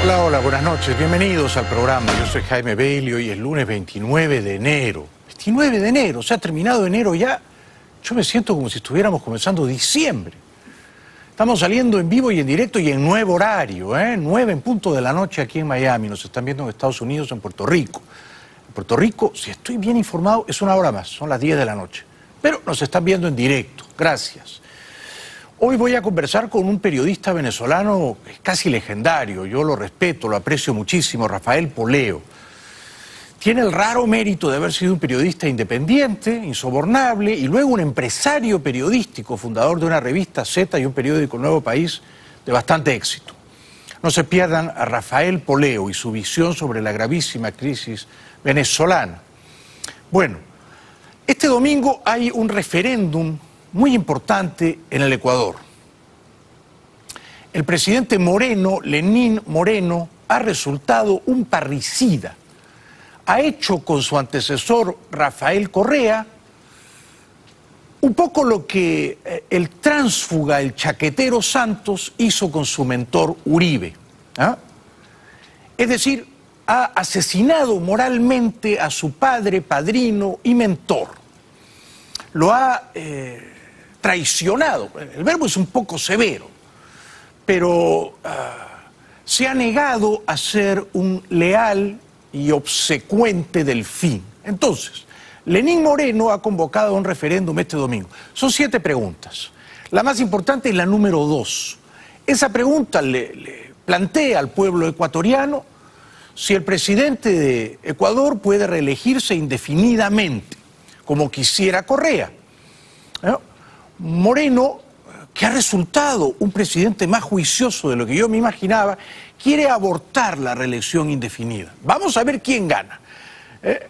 Hola, hola, buenas noches, bienvenidos al programa. Yo soy Jaime Bailey, hoy es lunes 29 de enero. 29 de enero, se ha terminado enero ya. Yo me siento como si estuviéramos comenzando diciembre. Estamos saliendo en vivo y en directo y en nuevo horario, 9 en punto de la noche aquí en Miami. Nos están viendo en Estados Unidos, en Puerto Rico. En Puerto Rico, si estoy bien informado, es una hora más, son las 10 de la noche. Pero nos están viendo en directo, gracias. Hoy voy a conversar con un periodista venezolano casi legendario, yo lo respeto, lo aprecio muchísimo, Rafael Poleo. Tiene el raro mérito de haber sido un periodista independiente, insobornable, y luego un empresario periodístico, fundador de una revista Z y un periódico Nuevo País de bastante éxito. No se pierdan a Rafael Poleo y su visión sobre la gravísima crisis venezolana. Bueno, este domingo hay un referéndum muy importante en el Ecuador. El presidente Moreno, Lenín Moreno, ha resultado un parricida. Ha hecho con su antecesor Rafael Correa un poco lo que el tránsfuga, el chaquetero Santos hizo con su mentor Uribe. Es decir, ha asesinado moralmente a su padre, padrino y mentor. Lo ha traicionado. El verbo es un poco severo, pero se ha negado a ser un leal y obsecuente delfín. Entonces, Lenín Moreno ha convocado a un referéndum este domingo. Son 7 preguntas. La más importante es la número 2. Esa pregunta le plantea al pueblo ecuatoriano si el presidente de Ecuador puede reelegirse indefinidamente, como quisiera Correa. Moreno, que ha resultado un presidente más juicioso de lo que yo me imaginaba, quiere abortar la reelección indefinida. Vamos a ver quién gana.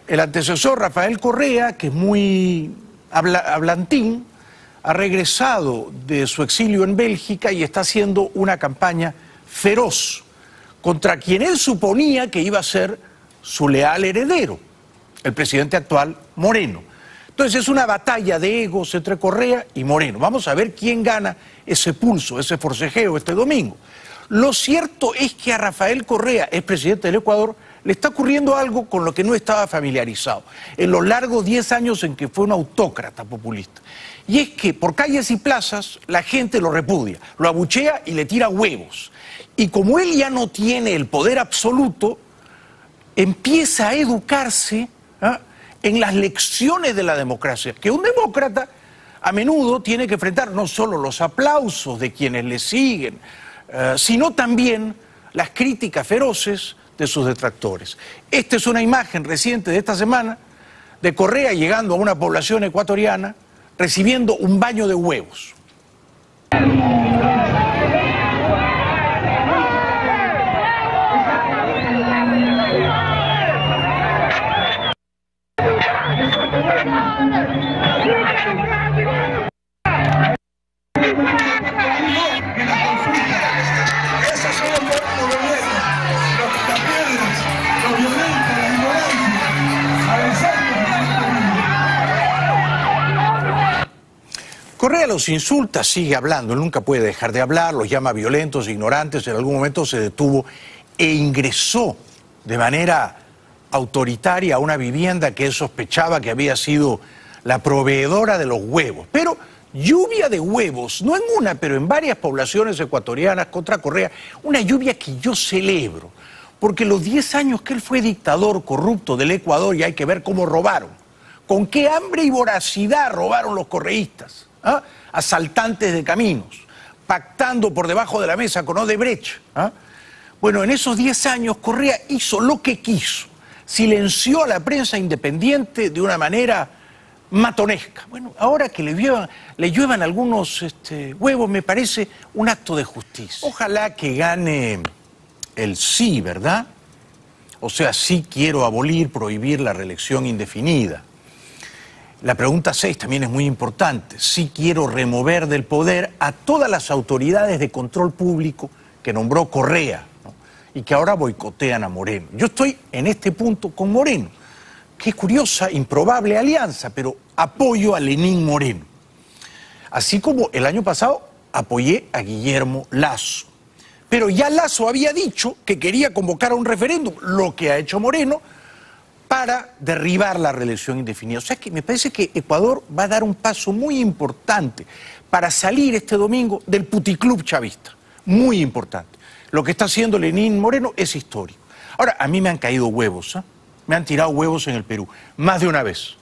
El antecesor Rafael Correa, que es muy hablantín, ha regresado de su exilio en Bélgica y está haciendo una campaña feroz contra quien él suponía que iba a ser su leal heredero, el presidente actual Moreno. Entonces es una batalla de egos entre Correa y Moreno. Vamos a ver quién gana ese pulso, ese forcejeo este domingo. Lo cierto es que a Rafael Correa, expresidente del Ecuador, le está ocurriendo algo con lo que no estaba familiarizado en los largos 10 años en que fue un autócrata populista. Y es que por calles y plazas la gente lo repudia, lo abuchea y le tira huevos. Y como él ya no tiene el poder absoluto, empieza a educarse en las lecciones de la democracia, que un demócrata a menudo tiene que enfrentar no solo los aplausos de quienes le siguen, sino también las críticas feroces de sus detractores. Esta es una imagen reciente de esta semana de Correa llegando a una población ecuatoriana recibiendo un baño de huevos. Correa los insulta, sigue hablando, él nunca puede dejar de hablar, los llama violentos, ignorantes, en algún momento se detuvo e ingresó de manera autoritaria a una vivienda que él sospechaba que había sido la proveedora de los huevos. Pero lluvia de huevos, no en una, pero en varias poblaciones ecuatorianas contra Correa, una lluvia que yo celebro, porque los 10 años que él fue dictador corrupto del Ecuador, y hay que ver cómo robaron, con qué hambre y voracidad robaron los correístas. Asaltantes de caminos, pactando por debajo de la mesa con Odebrecht. Bueno, en esos 10 años Correa hizo lo que quiso, silenció a la prensa independiente de una manera matonesca. Bueno, ahora que le lluevan algunos huevos me parece un acto de justicia. Ojalá que gane el sí, ¿verdad? O sea, sí quiero abolir, prohibir la reelección indefinida. La pregunta 6 también es muy importante. Sí quiero remover del poder a todas las autoridades de control público que nombró Correa, ¿no? Y que ahora boicotean a Moreno. Yo estoy en este punto con Moreno. Qué curiosa, improbable alianza, pero apoyo a Lenín Moreno. Así como el año pasado apoyé a Guillermo Lasso. Pero ya Lasso había dicho que quería convocar a un referéndum, lo que ha hecho Moreno, para derribar la reelección indefinida. O sea que me parece que Ecuador va a dar un paso muy importante para salir este domingo del puticlub chavista. Muy importante. Lo que está haciendo Lenín Moreno es histórico. Ahora, a mí me han caído huevos, ¿eh? Me han tirado huevos en el Perú, más de una vez.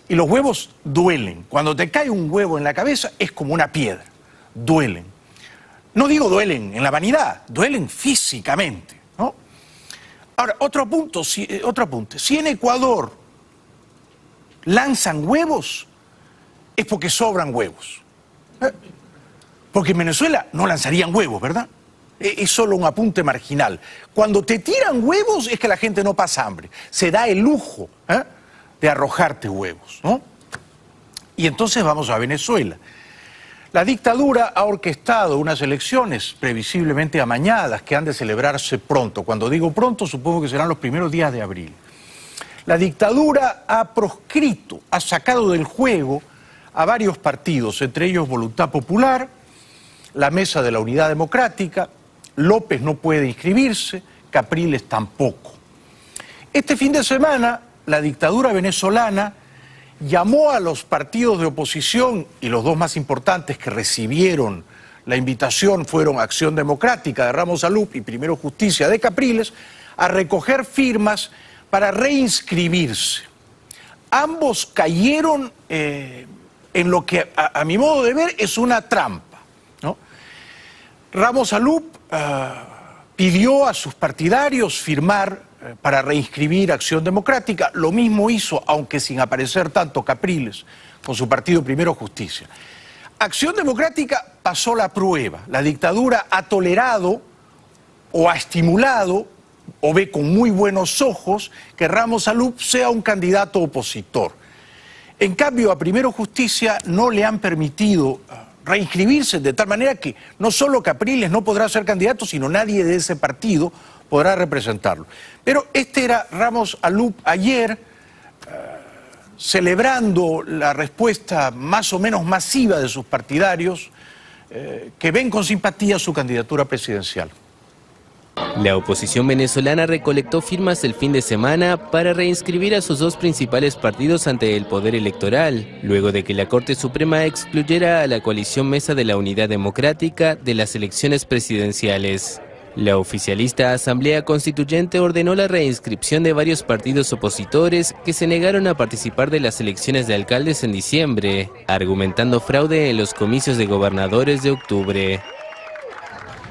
Y los huevos duelen. Cuando te cae un huevo en la cabeza es como una piedra. Duelen. No digo duelen en la vanidad, duelen físicamente, ¿no? Ahora, otro apunte. Si en Ecuador lanzan huevos, es porque sobran huevos. Porque en Venezuela no lanzarían huevos, ¿verdad? Es solo un apunte marginal. Cuando te tiran huevos es que la gente no pasa hambre. Se da el lujo de arrojarte huevos, ¿no? Y entonces vamos a Venezuela. La dictadura ha orquestado unas elecciones previsiblemente amañadas que han de celebrarse pronto. Cuando digo pronto, supongo que serán los primeros días de abril. La dictadura ha proscrito, ha sacado del juego a varios partidos, entre ellos Voluntad Popular, la Mesa de la Unidad Democrática. López no puede inscribirse, Capriles tampoco. Este fin de semana, la dictadura venezolana llamó a los partidos de oposición, y los dos más importantes que recibieron la invitación fueron Acción Democrática de Ramos Alup y Primero Justicia de Capriles, a recoger firmas para reinscribirse. Ambos cayeron en lo que, a mi modo de ver, es una trampa, ¿no? Ramos Alup pidió a sus partidarios firmar para reinscribir Acción Democrática. Lo mismo hizo, aunque sin aparecer tanto, Capriles, con su partido Primero Justicia. Acción Democrática pasó la prueba. La dictadura ha tolerado o ha estimulado o ve con muy buenos ojos que Ramos Alup sea un candidato opositor. En cambio, a Primero Justicia no le han permitido reinscribirse, de tal manera que no solo Capriles no podrá ser candidato, sino nadie de ese partido podrá representarlo. Pero este era Ramos Alup ayer, celebrando la respuesta más o menos masiva de sus partidarios, que ven con simpatía su candidatura presidencial. La oposición venezolana recolectó firmas el fin de semana para reinscribir a sus dos principales partidos ante el poder electoral, luego de que la Corte Suprema excluyera a la coalición Mesa de la Unidad Democrática de las elecciones presidenciales. La oficialista Asamblea Constituyente ordenó la reinscripción de varios partidos opositores que se negaron a participar de las elecciones de alcaldes en diciembre, argumentando fraude en los comicios de gobernadores de octubre.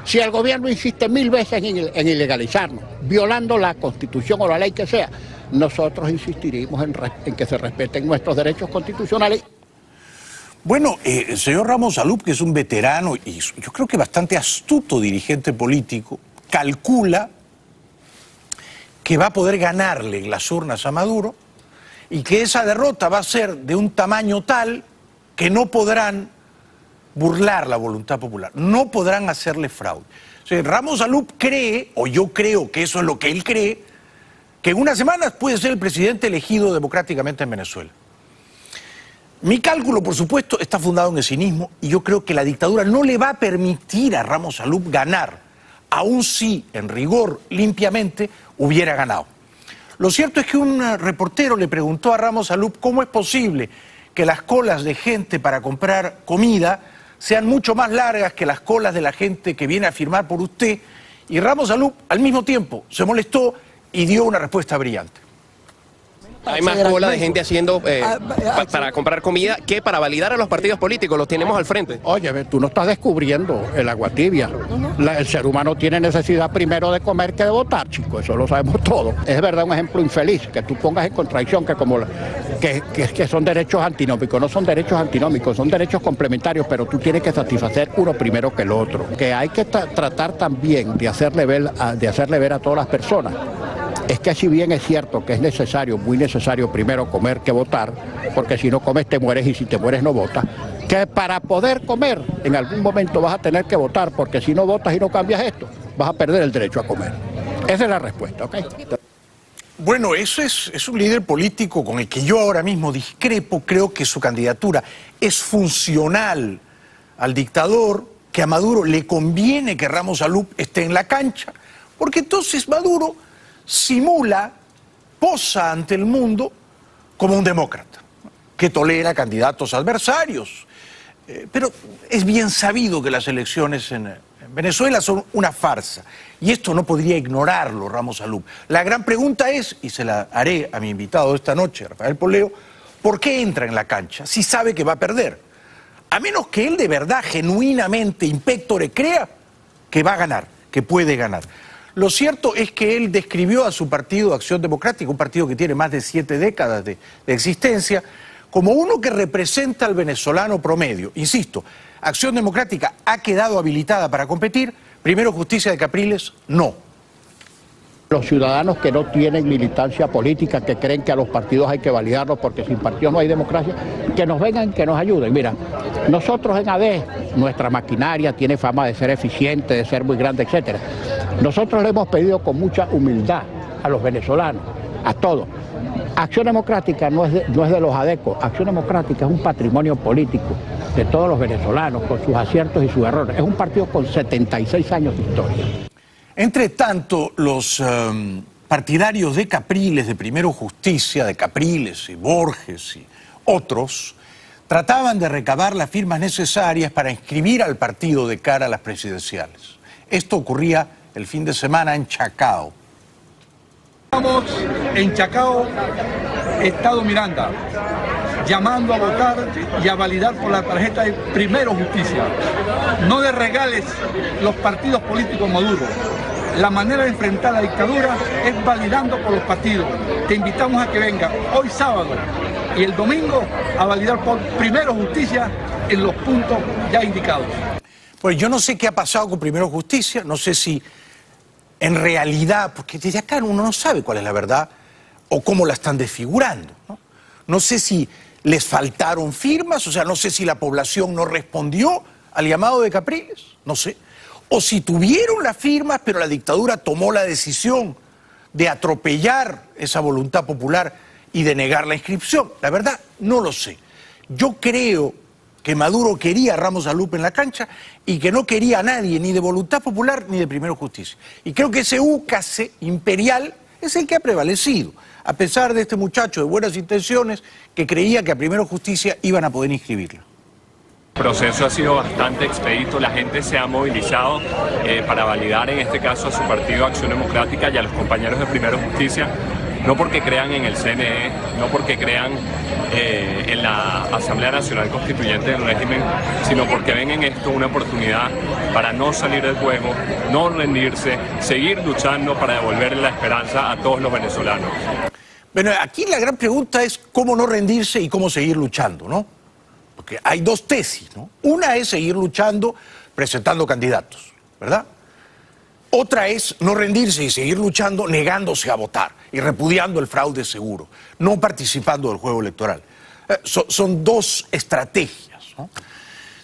Si el gobierno insiste 1000 veces en ilegalizarnos, violando la Constitución o la ley que sea, nosotros insistiremos en que se respeten nuestros derechos constitucionales. Bueno, el señor Ramos Alup, que es un veterano y yo creo que bastante astuto dirigente político, calcula que va a poder ganarle en las urnas a Maduro y que esa derrota va a ser de un tamaño tal que no podrán burlar la voluntad popular, no podrán hacerle fraude. O sea, Ramos Alup cree, o yo creo que eso es lo que él cree, que en unas semanas puede ser el presidente elegido democráticamente en Venezuela. Mi cálculo, por supuesto, está fundado en el cinismo y yo creo que la dictadura no le va a permitir a Ramos Alup ganar, aun si, en rigor, limpiamente, hubiera ganado. Lo cierto es que un reportero le preguntó a Ramos Alup cómo es posible que las colas de gente para comprar comida sean mucho más largas que las colas de la gente que viene a firmar por usted, y Ramos Alup, al mismo tiempo, se molestó y dio una respuesta brillante. Hay más cola de gente haciendo para comprar comida que para validar a los partidos políticos, los tenemos al frente. Oye, tú no estás descubriendo el agua tibia. El ser humano tiene necesidad primero de comer que de votar, chicos, eso lo sabemos todos. Es verdad un ejemplo infeliz, que tú pongas en contradicción que son derechos antinómicos. No son derechos antinómicos, son derechos complementarios, pero tú tienes que satisfacer uno primero que el otro. Que hay que tratar también de hacerle ver a todas las personas. Es que si bien es cierto que es necesario, muy necesario primero comer que votar, porque si no comes te mueres y si te mueres no votas, que para poder comer en algún momento vas a tener que votar, porque si no votas y no cambias esto, vas a perder el derecho a comer. Esa es la respuesta, ¿ok? Bueno, eso es un líder político con el que yo ahora mismo discrepo. Creo que su candidatura es funcional al dictador, que a Maduro le conviene que Ramos Alup esté en la cancha, porque entonces Maduro simula, posa ante el mundo como un demócrata, que tolera candidatos adversarios. Pero es bien sabido que las elecciones en Venezuela son una farsa, y esto no podría ignorarlo Ramos Alup. La gran pregunta es, y se la haré a mi invitado esta noche, Rafael Poleo, ¿por qué entra en la cancha si sabe que va a perder? A menos que él de verdad, genuinamente, in pectore, crea que va a ganar, que puede ganar. Lo cierto es que él describió a su partido Acción Democrática, un partido que tiene más de 7 décadas de existencia, como uno que representa al venezolano promedio. Insisto, Acción Democrática ha quedado habilitada para competir, Primero Justicia de Capriles no. Los ciudadanos que no tienen militancia política, que creen que a los partidos hay que validarlos porque sin partidos no hay democracia, que nos vengan, que nos ayuden. Mira, nosotros en AD, nuestra maquinaria tiene fama de ser eficiente, de ser muy grande, etcétera. Nosotros le hemos pedido con mucha humildad a los venezolanos, a todos. Acción Democrática no es de los adecos, Acción Democrática es un patrimonio político de todos los venezolanos, con sus aciertos y sus errores. Es un partido con 76 años de historia. Entre tanto, los partidarios de Capriles, de Primero Justicia, de Capriles y Borges y otros, trataban de recabar las firmas necesarias para inscribir al partido de cara a las presidenciales. Esto ocurría el fin de semana en Chacao. Estamos en Chacao, Estado Miranda, llamando a votar y a validar por la tarjeta de Primero Justicia. No le regales los partidos políticos Maduro. La manera de enfrentar la dictadura es validando por los partidos. Te invitamos a que venga hoy sábado y el domingo a validar por Primero Justicia en los puntos ya indicados. Pues yo no sé qué ha pasado con Primero Justicia, no sé si en realidad, porque desde acá uno no sabe cuál es la verdad o cómo la están desfigurando, ¿no? No sé si les faltaron firmas, o sea, no sé si la población no respondió al llamado de Capriles, no sé. O si tuvieron las firmas, pero la dictadura tomó la decisión de atropellar esa voluntad popular y de negar la inscripción. La verdad, no lo sé. Yo creo que Maduro quería a Ramos Alup en la cancha y que no quería a nadie, ni de Voluntad Popular ni de Primero Justicia. Y creo que ese úcase imperial es el que ha prevalecido, a pesar de este muchacho de buenas intenciones que creía que a Primero Justicia iban a poder inscribirlo. El proceso ha sido bastante expedito, la gente se ha movilizado para validar en este caso a su partido Acción Democrática y a los compañeros de Primero Justicia, no porque crean en el CNE, no porque crean en la Asamblea Nacional Constituyente del régimen, sino porque ven en esto una oportunidad para no salir del juego, no rendirse, seguir luchando para devolverle la esperanza a todos los venezolanos. Bueno, aquí la gran pregunta es cómo no rendirse y cómo seguir luchando, ¿no? Porque hay dos tesis, ¿no? Una es seguir luchando presentando candidatos, ¿verdad? Otra es no rendirse y seguir luchando negándose a votar y repudiando el fraude seguro, no participando del juego electoral. Son dos estrategias, ¿no?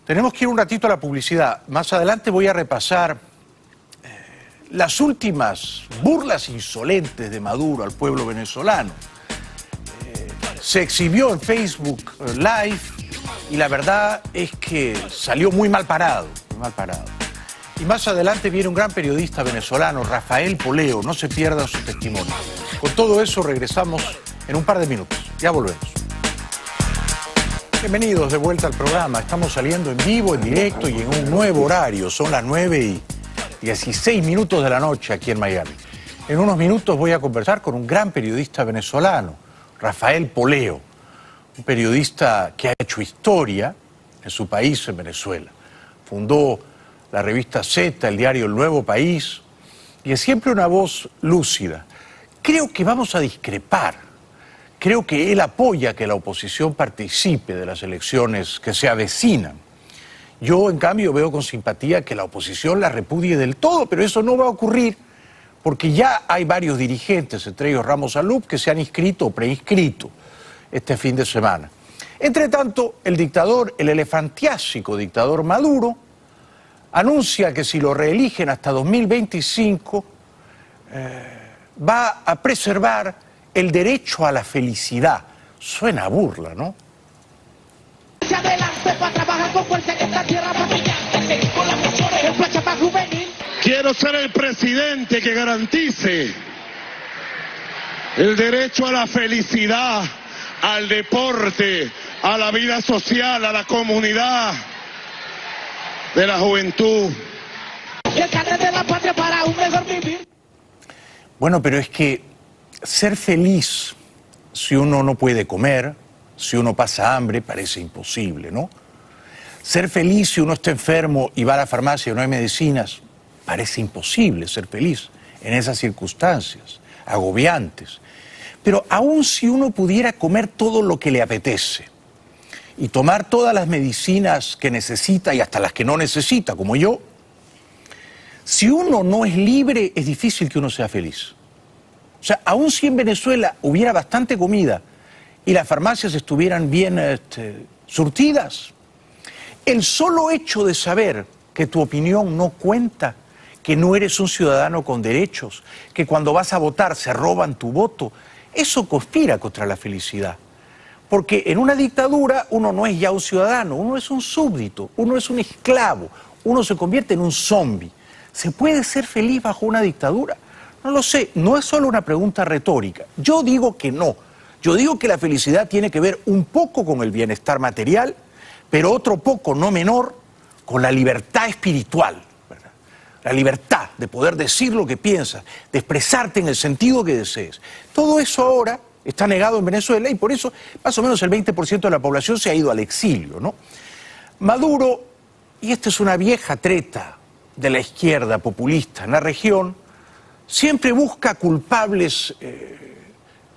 Tenemos que ir un ratito a la publicidad. Más adelante voy a repasar las últimas burlas insolentes de Maduro al pueblo venezolano. Se exhibió en Facebook Live y la verdad es que salió muy mal parado, muy mal parado. Y más adelante viene un gran periodista venezolano, Rafael Poleo, no se pierda su testimonio. Con todo eso regresamos en un par de minutos, ya volvemos. Bienvenidos de vuelta al programa, estamos saliendo en vivo, en directo y en un nuevo horario, son las 9:16 de la noche aquí en Miami. En unos minutos voy a conversar con un gran periodista venezolano, Rafael Poleo, un periodista que ha hecho historia en su país, en Venezuela. Fundó la revista Z, el diario El Nuevo País, y es siempre una voz lúcida. Creo que vamos a discrepar. Creo que él apoya que la oposición participe de las elecciones que se avecinan. Yo, en cambio, veo con simpatía que la oposición la repudie del todo, pero eso no va a ocurrir porque ya hay varios dirigentes, entre ellos Ramos Alup, que se han inscrito o preinscrito este fin de semana. Entre tanto, el dictador, el elefantiásico dictador Maduro, anuncia que si lo reeligen hasta 2025, va a preservar el derecho a la felicidad. Suena a burla, ¿no? Hacia adelante para trabajar con fuerza en esta tierra, para brillar, seguir con la Quiero ser el presidente que garantice el derecho a la felicidad, al deporte, a la vida social, a la comunidad de la juventud. El carnet de la patria para un mejor vivir. Bueno, pero es que ser feliz si uno no puede comer, si uno pasa hambre, parece imposible, ¿no? Ser feliz si uno está enfermo y va a la farmacia y no hay medicinas, parece imposible ser feliz en esas circunstancias agobiantes. Pero aun si uno pudiera comer todo lo que le apetece y tomar todas las medicinas que necesita y hasta las que no necesita, como yo, si uno no es libre, es difícil que uno sea feliz. O sea, aun si en Venezuela hubiera bastante comida y las farmacias estuvieran bien surtidas, el solo hecho de saber que tu opinión no cuenta, que no eres un ciudadano con derechos, que cuando vas a votar se roban tu voto, eso conspira contra la felicidad. Porque en una dictadura uno no es ya un ciudadano, uno es un súbdito, uno es un esclavo, uno se convierte en un zombi. ¿Se puede ser feliz bajo una dictadura? No lo sé, no es solo una pregunta retórica. Yo digo que no. Yo digo que la felicidad tiene que ver un poco con el bienestar material, pero otro poco, no menor, con la libertad espiritual, ¿verdad? La libertad de poder decir lo que piensas, de expresarte en el sentido que desees. Todo eso ahora está negado en Venezuela y por eso más o menos el 20% de la población se ha ido al exilio, ¿no? Maduro, y esta es una vieja treta de la izquierda populista en la región, siempre busca culpables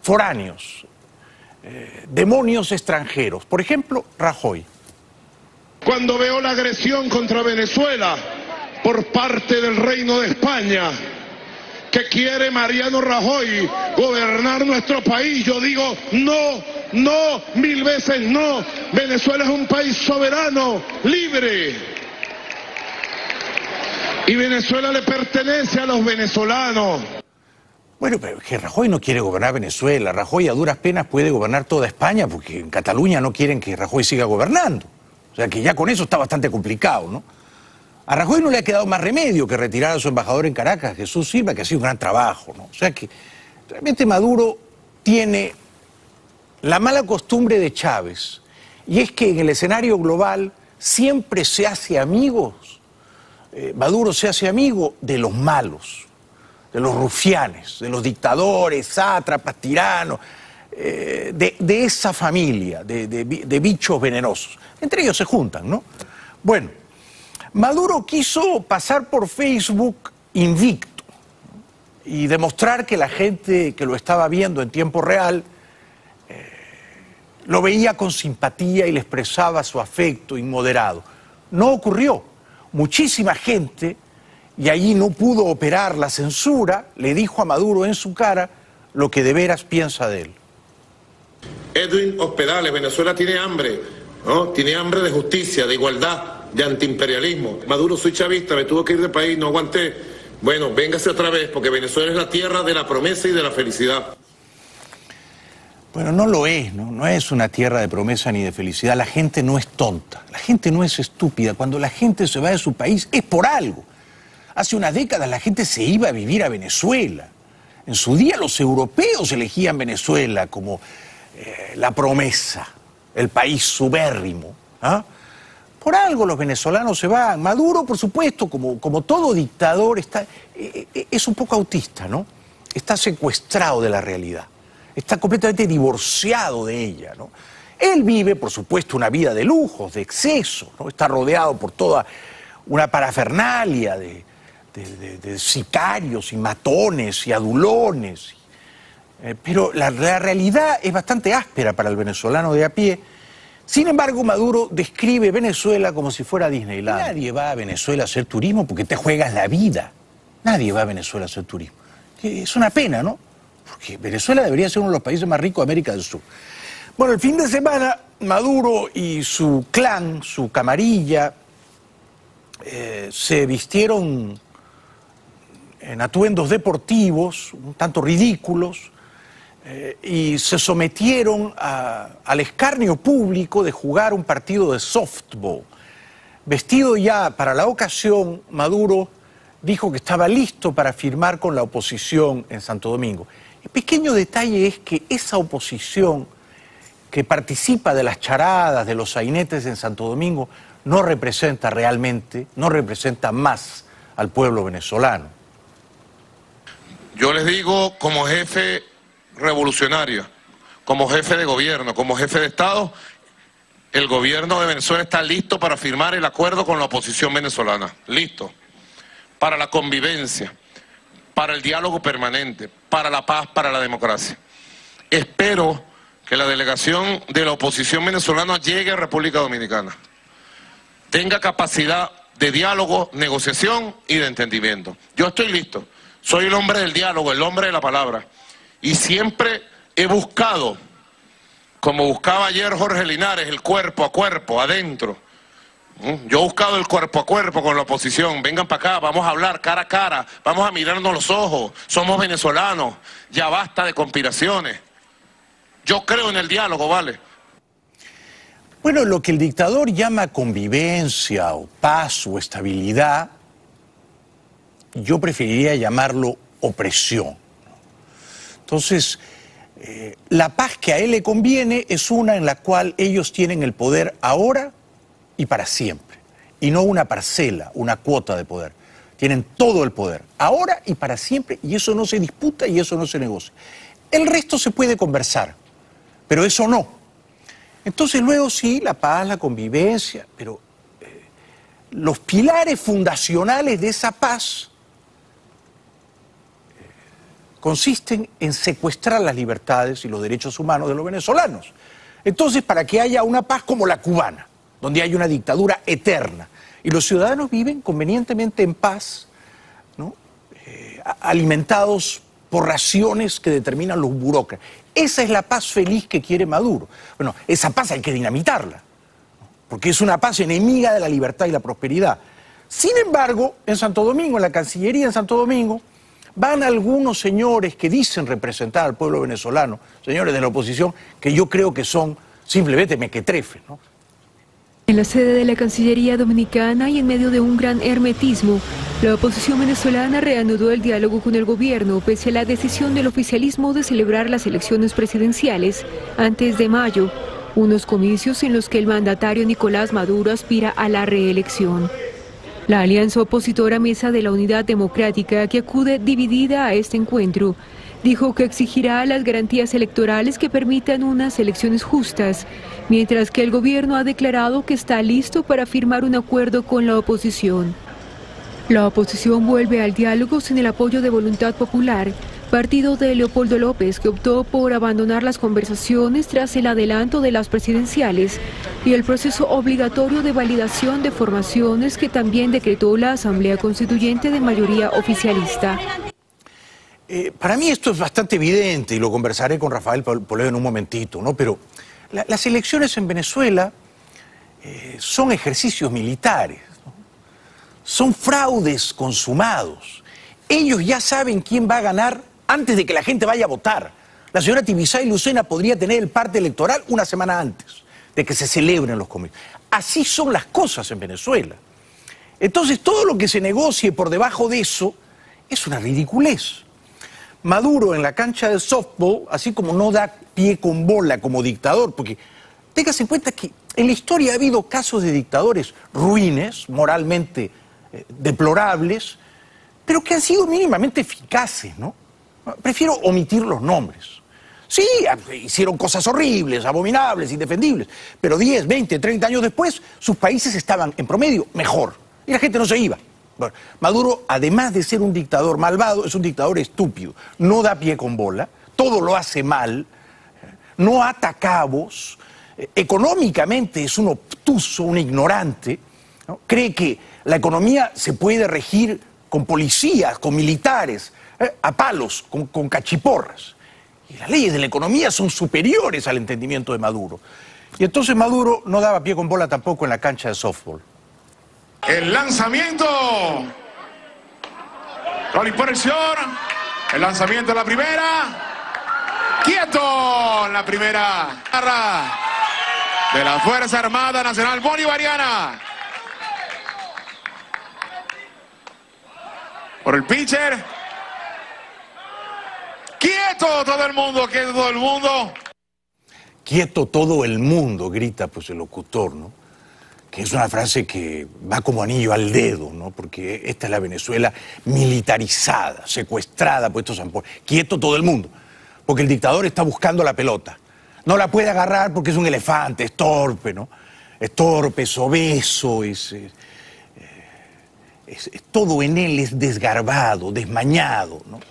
foráneos, demonios extranjeros. Por ejemplo, Rajoy. Cuando veo la agresión contra Venezuela por parte del Reino de España, que quiere Mariano Rajoy gobernar nuestro país, yo digo no, no, 1000 veces no. Venezuela es un país soberano, libre. Y Venezuela le pertenece a los venezolanos. Bueno, pero que Rajoy no quiere gobernar Venezuela. Rajoy a duras penas puede gobernar toda España porque en Cataluña no quieren que Rajoy siga gobernando. O sea que ya con eso está bastante complicado, ¿no? A Rajoy no le ha quedado más remedio que retirar a su embajador en Caracas, Jesús Silva, que ha sido un gran trabajo, ¿no? O sea que realmente Maduro tiene la mala costumbre de Chávez, y es que en el escenario global siempre se hace amigos, Maduro se hace amigo de los malos, de los rufianes, de los dictadores, sátrapas, tiranos, de esa familia, de bichos venenosos. Entre ellos se juntan, ¿no? Bueno, Maduro quiso pasar por Facebook invicto y demostrar que la gente que lo estaba viendo en tiempo real lo veía con simpatía y le expresaba su afecto inmoderado. No ocurrió. Muchísima gente, y allí no pudo operar la censura, le dijo a Maduro en su cara lo que de veras piensa de él. Edwin Hospedales, Venezuela tiene hambre, ¿no? Tiene hambre de justicia, de igualdad, de antiimperialismo. Maduro, soy chavista, me tuve que ir del país, no aguanté. Bueno, véngase otra vez, porque Venezuela es la tierra de la promesa y de la felicidad. Bueno, no lo es, ¿no? No es una tierra de promesa ni de felicidad. La gente no es tonta, la gente no es estúpida. Cuando la gente se va de su país es por algo. Hace unas décadas la gente se iba a vivir a Venezuela. En su día los europeos elegían Venezuela como la promesa, el país subérrimo, ¿ah? Por algo los venezolanos se van. Maduro, por supuesto, como todo dictador, es un poco autista, ¿no? Está secuestrado de la realidad. Está completamente divorciado de ella, ¿no? Él vive, por supuesto, una vida de lujos, de exceso, ¿no? Está rodeado por toda una parafernalia de sicarios y matones y adulones. Pero la realidad es bastante áspera para el venezolano de a pie. Sin embargo, Maduro describe Venezuela como si fuera Disneyland. Nadie va a Venezuela a hacer turismo porque te juegas la vida. Nadie va a Venezuela a hacer turismo. Es una pena, ¿no? Porque Venezuela debería ser uno de los países más ricos de América del Sur. Bueno, el fin de semana, Maduro y su clan, su camarilla, se vistieron en atuendos deportivos, un tanto ridículos, y se sometieron al escarnio público de jugar un partido de softball. Vestido ya para la ocasión, Maduro dijo que estaba listo para firmar con la oposición en Santo Domingo. El pequeño detalle es que esa oposición que participa de las charadas, de los sainetes en Santo Domingo, no representa realmente, no representa más al pueblo venezolano. Yo les digo, como jefe revolucionario, como jefe de gobierno, como jefe de Estado, el gobierno de Venezuela está listo para firmar el acuerdo con la oposición venezolana. Listo. Para la convivencia, para el diálogo permanente, para la paz, para la democracia. Espero que la delegación de la oposición venezolana llegue a República Dominicana, tenga capacidad de diálogo, negociación y de entendimiento. Yo estoy listo, soy el hombre del diálogo, el hombre de la palabra, y siempre he buscado, como buscaba ayer Jorge Linares, el cuerpo a cuerpo, adentro. Yo he buscado el cuerpo a cuerpo con la oposición. Vengan para acá, vamos a hablar cara a cara, vamos a mirarnos los ojos, somos venezolanos, ya basta de conspiraciones. Yo creo en el diálogo, ¿vale? Bueno, lo que el dictador llama convivencia o paz o estabilidad, yo preferiría llamarlo opresión. Entonces, la paz que a él le conviene es una en la cual ellos tienen el poder ahora y para siempre, y no una parcela, una cuota de poder. Tienen todo el poder, ahora y para siempre, y eso no se disputa y eso no se negocia. El resto se puede conversar, pero eso no. Entonces luego sí, la paz, la convivencia, pero los pilares fundacionales de esa paz consisten en secuestrar las libertades y los derechos humanos de los venezolanos. Entonces, para que haya una paz como la cubana, donde hay una dictadura eterna, y los ciudadanos viven convenientemente en paz, ¿no? Alimentados por raciones que determinan los burócratas. Esa es la paz feliz que quiere Maduro. Bueno, esa paz hay que dinamitarla, porque es una paz enemiga de la libertad y la prosperidad. Sin embargo, en Santo Domingo, en la Cancillería en Santo Domingo, van algunos señores que dicen representar al pueblo venezolano, señores de la oposición, que yo creo que son simplemente mequetrefes, ¿no? En la sede de la Cancillería Dominicana y en medio de un gran hermetismo, la oposición venezolana reanudó el diálogo con el gobierno pese a la decisión del oficialismo de celebrar las elecciones presidenciales antes de mayo, unos comicios en los que el mandatario Nicolás Maduro aspira a la reelección. La alianza opositora Mesa de la Unidad Democrática, que acude dividida a este encuentro, dijo que exigirá las garantías electorales que permitan unas elecciones justas, mientras que el gobierno ha declarado que está listo para firmar un acuerdo con la oposición. La oposición vuelve al diálogo sin el apoyo de Voluntad Popular, partido de Leopoldo López, que optó por abandonar las conversaciones tras el adelanto de las presidenciales y el proceso obligatorio de validación de formaciones que también decretó la Asamblea Constituyente de mayoría oficialista. Para mí esto es bastante evidente y lo conversaré con Rafael Poleo en un momentito, ¿no? Pero las elecciones en Venezuela son ejercicios militares, ¿no? Son fraudes consumados. Ellos ya saben quién va a ganar antes de que la gente vaya a votar. La señora Tibisay Lucena podría tener el parte electoral una semana antes de que se celebren los comicios. Así son las cosas en Venezuela. Entonces todo lo que se negocie por debajo de eso es una ridiculez. Maduro en la cancha de softball, así como no da pie con bola como dictador, porque téngase en cuenta que en la historia ha habido casos de dictadores ruines, moralmente deplorables, pero que han sido mínimamente eficaces, ¿no? Prefiero omitir los nombres. Sí, hicieron cosas horribles, abominables, indefendibles, pero 10, 20, 30 años después, sus países estaban en promedio mejor y la gente no se iba. Bueno, Maduro, además de ser un dictador malvado, es un dictador estúpido. No da pie con bola, todo lo hace mal, no ata cabos, económicamente es un obtuso, un ignorante, ¿no? Cree que la economía se puede regir con policías, con militares, a palos, con cachiporras. Y las leyes de la economía son superiores al entendimiento de Maduro. Y entonces Maduro no daba pie con bola tampoco en la cancha de softball. El lanzamiento. Con impresión. El lanzamiento de la primera. ¡Quieto! La primera garra de la Fuerza Armada Nacional Bolivariana. Por el pitcher. ¡Quieto todo el mundo! ¡Quieto todo el mundo! Quieto todo el mundo, grita pues el locutor, ¿no? Que es una frase que va como anillo al dedo, ¿no? Porque esta es la Venezuela militarizada, secuestrada por estos zampones. Quieto todo el mundo, porque el dictador está buscando la pelota. No la puede agarrar porque es un elefante, es torpe, ¿no? Es torpe, es obeso, todo en él es desgarbado, desmañado, ¿no?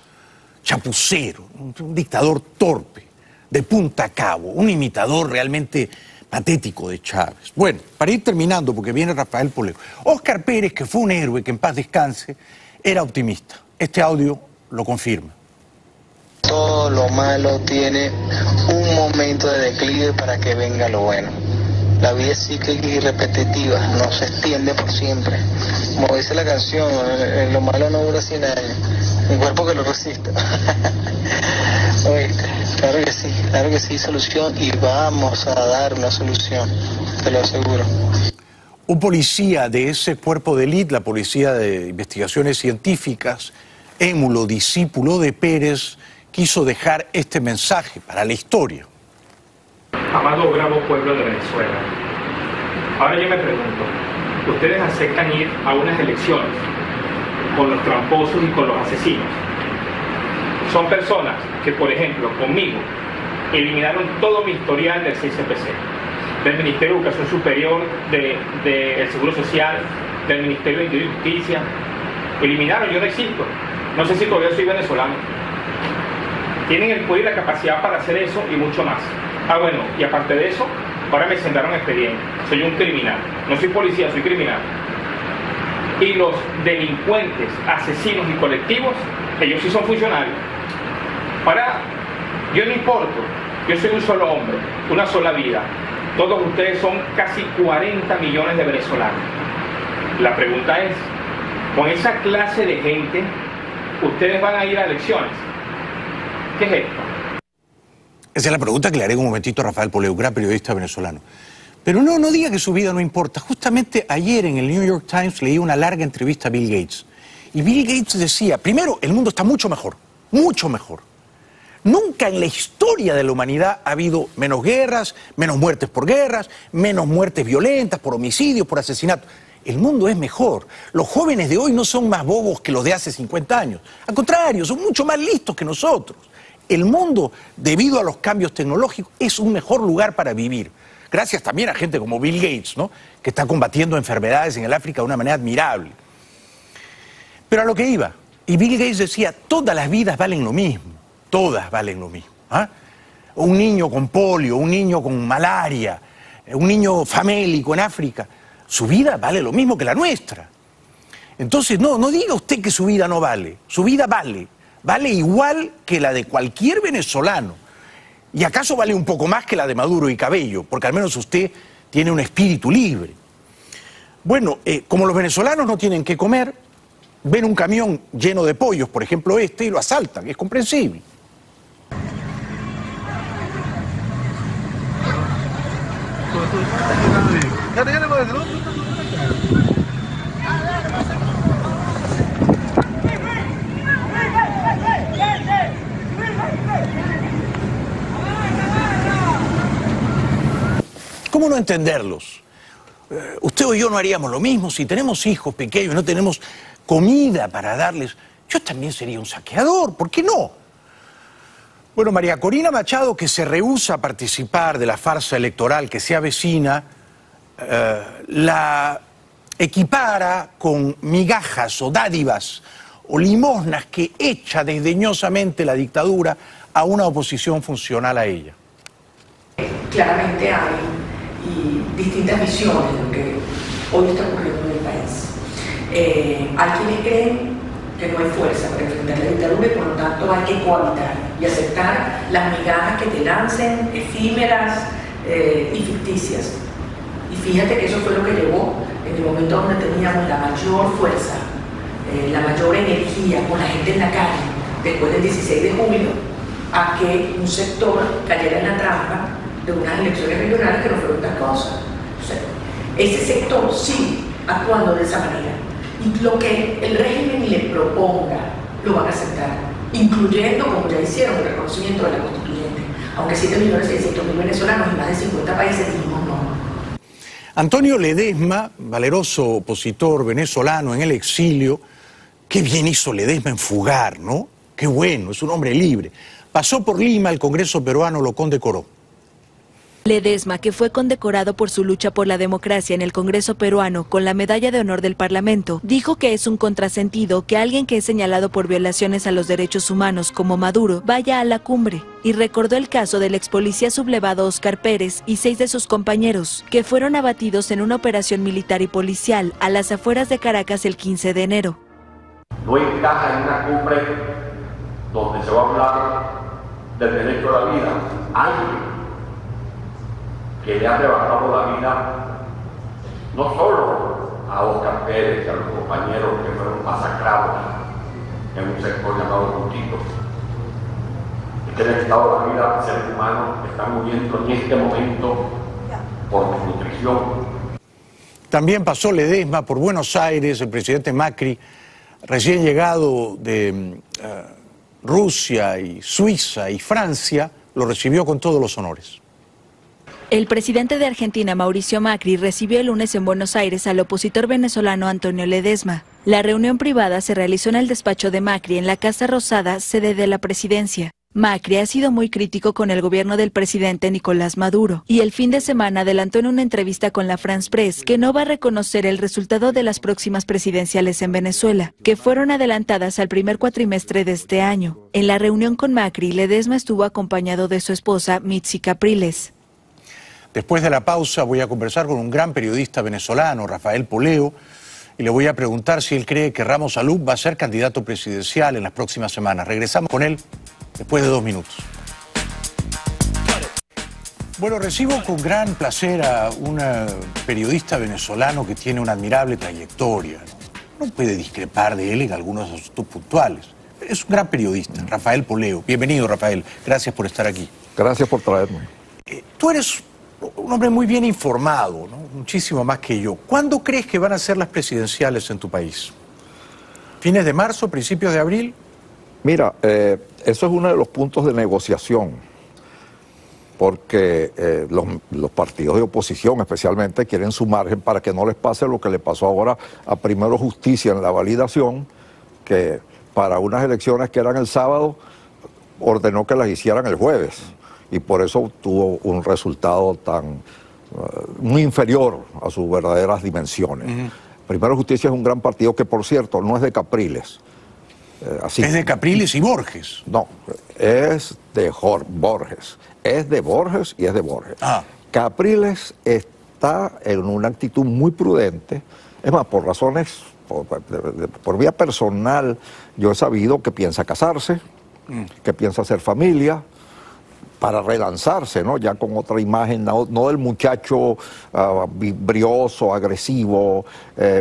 Chapucero, un dictador torpe, de punta a cabo, un imitador realmente patético de Chávez. Bueno, para ir terminando, porque viene Rafael Poleo, Óscar Pérez, que fue un héroe, que en paz descanse, era optimista. Este audio lo confirma. Todo lo malo tiene un momento de declive para que venga lo bueno. La vida es cíclica y repetitiva, no se extiende por siempre. Como dice la canción, lo malo no dura 100 años. Un cuerpo que lo resista. Oíste, claro que sí, solución, y vamos a dar una solución, te lo aseguro. Un policía de ese cuerpo de élite, la Policía de Investigaciones Científicas, émulo, discípulo de Pérez, quiso dejar este mensaje para la historia. Amado bravo pueblo de Venezuela, ahora yo me pregunto, ¿ustedes aceptan ir a unas elecciones con los tramposos y con los asesinos? Son personas que, por ejemplo, conmigo, eliminaron todo mi historial del CICPC, del Ministerio de Educación Superior, del Seguro Social, del Ministerio de Interior y Justicia. Eliminaron, yo no existo. No sé si todavía soy venezolano. Tienen el poder y la capacidad para hacer eso y mucho más. Ah, bueno, y aparte de eso, ahora me sentaron expediente. Soy un criminal. No soy policía, soy criminal. Y los delincuentes, asesinos y colectivos, ellos sí son funcionarios. Ahora, yo no importo. Yo soy un solo hombre, una sola vida. Todos ustedes son casi 40 millones de venezolanos. La pregunta es, con esa clase de gente, ¿ustedes van a ir a elecciones? ¿Qué es esto? Esa es la pregunta que le haré en un momentito a Rafael Poleo, gran periodista venezolano. Pero no diga que su vida no importa. Justamente ayer en el New York Times leí una larga entrevista a Bill Gates. Y Bill Gates decía, primero, el mundo está mucho mejor, mucho mejor. Nunca en la historia de la humanidad ha habido menos guerras, menos muertes por guerras, menos muertes violentas, por homicidios, por asesinatos. El mundo es mejor. Los jóvenes de hoy no son más bobos que los de hace 50 años. Al contrario, son mucho más listos que nosotros. El mundo, debido a los cambios tecnológicos, es un mejor lugar para vivir. Gracias también a gente como Bill Gates, ¿no? Que está combatiendo enfermedades en el África de una manera admirable. Pero a lo que iba, y Bill Gates decía, todas las vidas valen lo mismo, todas valen lo mismo. ¿Ah? Un niño con polio, un niño con malaria, un niño famélico en África, su vida vale lo mismo que la nuestra. Entonces, no diga usted que su vida no vale, su vida vale. Vale igual que la de cualquier venezolano. Y acaso vale un poco más que la de Maduro y Cabello, porque al menos usted tiene un espíritu libre. Bueno, como los venezolanos no tienen que comer, ven un camión lleno de pollos, por ejemplo este, y lo asaltan, es comprensible. ¿Cómo no entenderlos? Usted o yo no haríamos lo mismo. Si tenemos hijos pequeños y no tenemos comida para darles, yo también sería un saqueador, ¿por qué no? Bueno, María Corina Machado, que se rehúsa a participar de la farsa electoral que se avecina, la equipara con migajas o dádivas o limosnas que echa desdeñosamente la dictadura a una oposición funcional a ella. Claramente hay distintas visiones de lo que hoy está ocurriendo en el país. Hay quienes creen que no hay fuerza para enfrentar la dictadura y por lo tanto hay que cohabitar y aceptar las migajas que te lancen, efímeras y ficticias. Y fíjate que eso fue lo que llevó en el momento donde teníamos la mayor fuerza, la mayor energía con la gente en la calle, después del 16 de julio, a que un sector cayera en la trampa de unas elecciones regionales que no fueron tal cosa. O sea, ese sector sigue actuando de esa manera. Y lo que el régimen le proponga lo van a aceptar, incluyendo, como ya hicieron, el reconocimiento de la constituyente. Aunque 7.600.000 venezolanos y más de 50 países dijimos no. Antonio Ledesma, valeroso opositor venezolano en el exilio, qué bien hizo Ledesma en fugar, ¿no? Qué bueno, es un hombre libre. Pasó por Lima, el Congreso peruano lo condecoró. Ledesma, que fue condecorado por su lucha por la democracia en el Congreso peruano con la Medalla de Honor del Parlamento, dijo que es un contrasentido que alguien que es señalado por violaciones a los derechos humanos como Maduro vaya a la cumbre, y recordó el caso del ex policía sublevado Óscar Pérez y 6 de sus compañeros, que fueron abatidos en una operación militar y policial a las afueras de Caracas el 15 de enero. No encaja en una cumbre donde se va a hablar del derecho a la vida. Alguien que le ha arrebatado la vida no solo a Óscar Pérez y a los compañeros que fueron masacrados en un sector llamado Puntito, es que le ha quitado la vida a seres humanos que están muriendo en este momento por desnutrición. También pasó Ledesma por Buenos Aires, el presidente Macri, recién llegado de Rusia y Suiza y Francia, lo recibió con todos los honores. El presidente de Argentina, Mauricio Macri, recibió el lunes en Buenos Aires al opositor venezolano Antonio Ledesma. La reunión privada se realizó en el despacho de Macri en la Casa Rosada, sede de la presidencia. Macri ha sido muy crítico con el gobierno del presidente Nicolás Maduro y el fin de semana adelantó en una entrevista con la France Press que no va a reconocer el resultado de las próximas presidenciales en Venezuela, que fueron adelantadas al primer cuatrimestre de este año. En la reunión con Macri, Ledesma estuvo acompañado de su esposa Mitzi Capriles. Después de la pausa voy a conversar con un gran periodista venezolano, Rafael Poleo, y le voy a preguntar si él cree que Ramos Alub va a ser candidato presidencial en las próximas semanas. Regresamos con él después de 2 minutos. Bueno, recibo con gran placer a un periodista venezolano que tiene una admirable trayectoria. No puede discrepar de él en algunos asuntos puntuales. Es un gran periodista, Rafael Poleo. Bienvenido, Rafael. Gracias por estar aquí. Gracias por traerme. Tú eres un hombre muy bien informado, ¿no? Muchísimo más que yo. ¿Cuándo crees que van a ser las presidenciales en tu país? ¿Fines de marzo, principios de abril? Mira, eso es uno de los puntos de negociación, porque los partidos de oposición especialmente quieren su margen para que no les pase lo que le pasó ahora a Primero Justicia en la validación, que para unas elecciones que eran el sábado ordenó que las hicieran el jueves. Y por eso tuvo un resultado tan muy inferior a sus verdaderas dimensiones. Primero Justicia es un gran partido que, por cierto, no es de Capriles. Es de Capriles y Borges. No, es de Borges. Es de Borges y es de Borges. Capriles está en una actitud muy prudente. Es más, por razones, por vía personal, yo he sabido que piensa casarse, que piensa hacer familia, para relanzarse, ¿no? Ya con otra imagen, no del muchacho vibrioso, agresivo,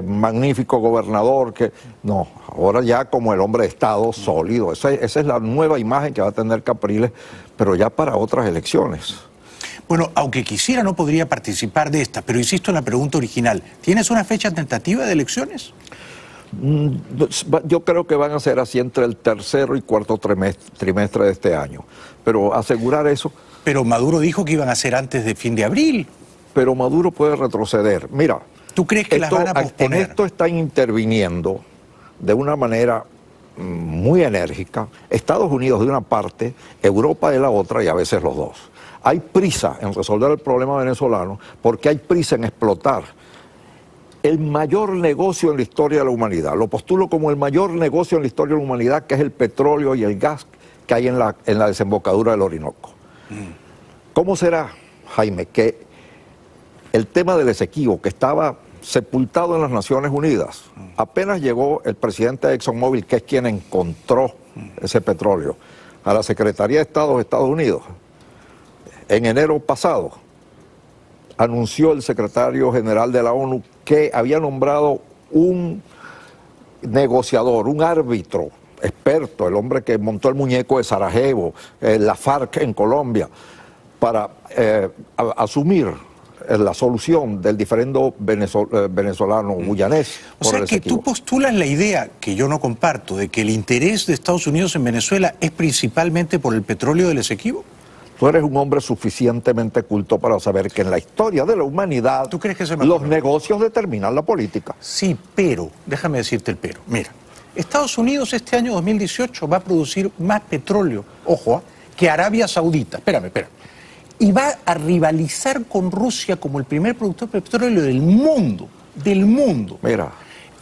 magnífico gobernador, que no, ahora ya como el hombre de Estado sólido. Esa es la nueva imagen que va a tener Capriles, pero ya para otras elecciones. Bueno, aunque quisiera no podría participar de esta, pero insisto en la pregunta original, ¿tienes una fecha tentativa de elecciones? Yo creo que van a ser así entre el tercero y cuarto trimestre de este año. Pero asegurar eso... Pero Maduro dijo que iban a ser antes de fin de abril. Pero Maduro puede retroceder. Mira, ¿tú crees que las van a posponer? En esto están interviniendo de una manera muy enérgica Estados Unidos de una parte, Europa de la otra y a veces los dos. Hay prisa en resolver el problema venezolano porque hay prisa en explotar el mayor negocio en la historia de la humanidad. Lo postulo como el mayor negocio en la historia de la humanidad, que es el petróleo y el gas que hay en la desembocadura del Orinoco. ¿Cómo será, Jaime, que el tema del Esequibo, que estaba sepultado en las Naciones Unidas, apenas llegó el presidente de ExxonMobil, que es quien encontró ese petróleo, a la Secretaría de Estado de Estados Unidos, en enero pasado, anunció el secretario general de la ONU que había nombrado un negociador, un árbitro experto, el hombre que montó el muñeco de Sarajevo, la FARC en Colombia, para asumir la solución del diferendo venezolano-guyanés. O sea que tú postulas la idea, que yo no comparto, de que el interés de Estados Unidos en Venezuela es principalmente por el petróleo del Esequibo. Tú eres un hombre suficientemente culto para saber que en la historia de la humanidad ¿tú crees que los negocios determinan la política? Sí, pero, déjame decirte el pero. Mira, Estados Unidos este año 2018 va a producir más petróleo, ojo, que Arabia Saudita. Espérame. Y va a rivalizar con Rusia como el primer productor de petróleo del mundo. Mira.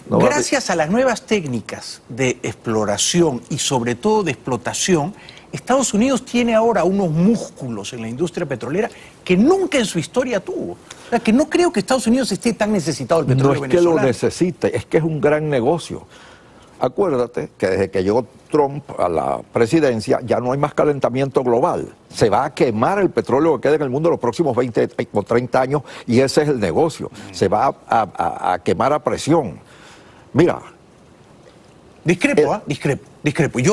Gracias a las nuevas técnicas de exploración y sobre todo de explotación, Estados Unidos tiene ahora unos músculos en la industria petrolera que nunca en su historia tuvo. O sea, que no creo que Estados Unidos esté tan necesitado del petróleo venezolano. No es que lo necesite, es que es un gran negocio. Acuérdate que desde que llegó Trump a la presidencia ya no hay más calentamiento global. Se va a quemar el petróleo que queda en el mundo los próximos 20 o 30 años y ese es el negocio. Se va a quemar a presión. Mira. Discrepo.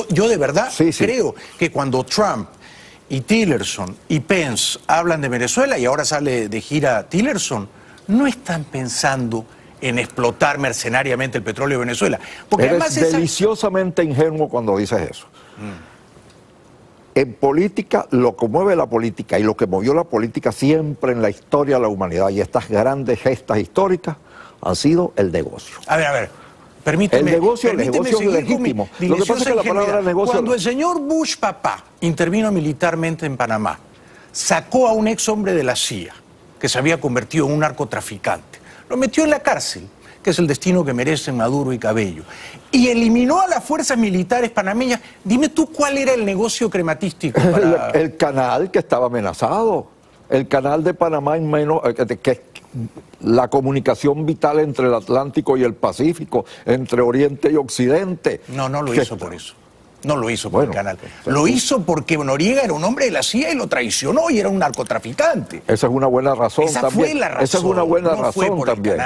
Yo de verdad creo que cuando Trump y Tillerson y Pence hablan de Venezuela y ahora sale de gira Tillerson, no están pensando en explotar mercenariamente el petróleo de Venezuela. Porque eres deliciosamente ingenuo cuando dices eso. En política, lo que mueve la política y lo que movió la política siempre en la historia de la humanidad y estas grandes gestas históricas han sido el negocio. A ver. Permíteme, el negocio es legítimo. Lo que pasa es que la palabra negocio... Cuando el señor Bush papá intervino militarmente en Panamá, sacó a un ex hombre de la CIA, que se había convertido en un narcotraficante, lo metió en la cárcel, que es el destino que merecen Maduro y Cabello, y eliminó a las fuerzas militares panameñas. Dime tú cuál era el negocio crematístico para... el canal que estaba amenazado, el canal de Panamá en menos... que la comunicación vital entre el Atlántico y el Pacífico, entre Oriente y Occidente. No lo hizo por eso. No lo hizo por el canal. Lo hizo porque Noriega era un hombre de la CIA y lo traicionó y era un narcotraficante. Esa es una buena razón también. Esa fue la razón. Esa es una buena razón también.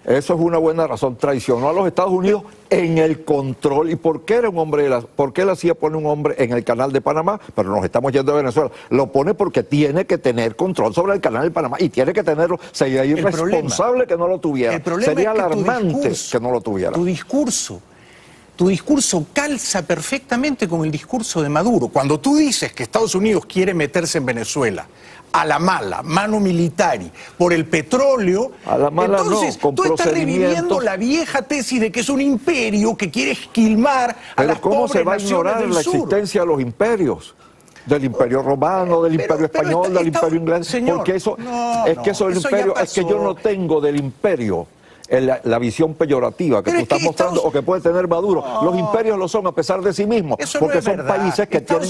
Eso es una buena razón. Traicionó a los Estados Unidos en el control. ¿Y por qué era un hombre de la... ¿Por qué la CIA pone un hombre en el canal de Panamá? Pero nos estamos yendo de Venezuela. Lo pone porque tiene que tener control sobre el canal de Panamá y tiene que tenerlo. Sería irresponsable que no lo tuviera. Sería alarmante que no lo tuviera. Tu discurso calza perfectamente con el discurso de Maduro. Cuando tú dices que Estados Unidos quiere meterse en Venezuela a la mala, mano militar, por el petróleo, a la mala entonces no, tú estás reviviendo la vieja tesis de que es un imperio que quiere esquilmar a las pobres naciones del sur. Pero ¿cómo se va a ignorar la existencia de los imperios? Del imperio romano, del imperio español, del imperio inglés. Señor, porque eso, es que yo no tengo del imperio la visión peyorativa que tú estás mostrando o que puede tener Maduro. Los imperios lo son a pesar de sí mismos, porque son países que tienen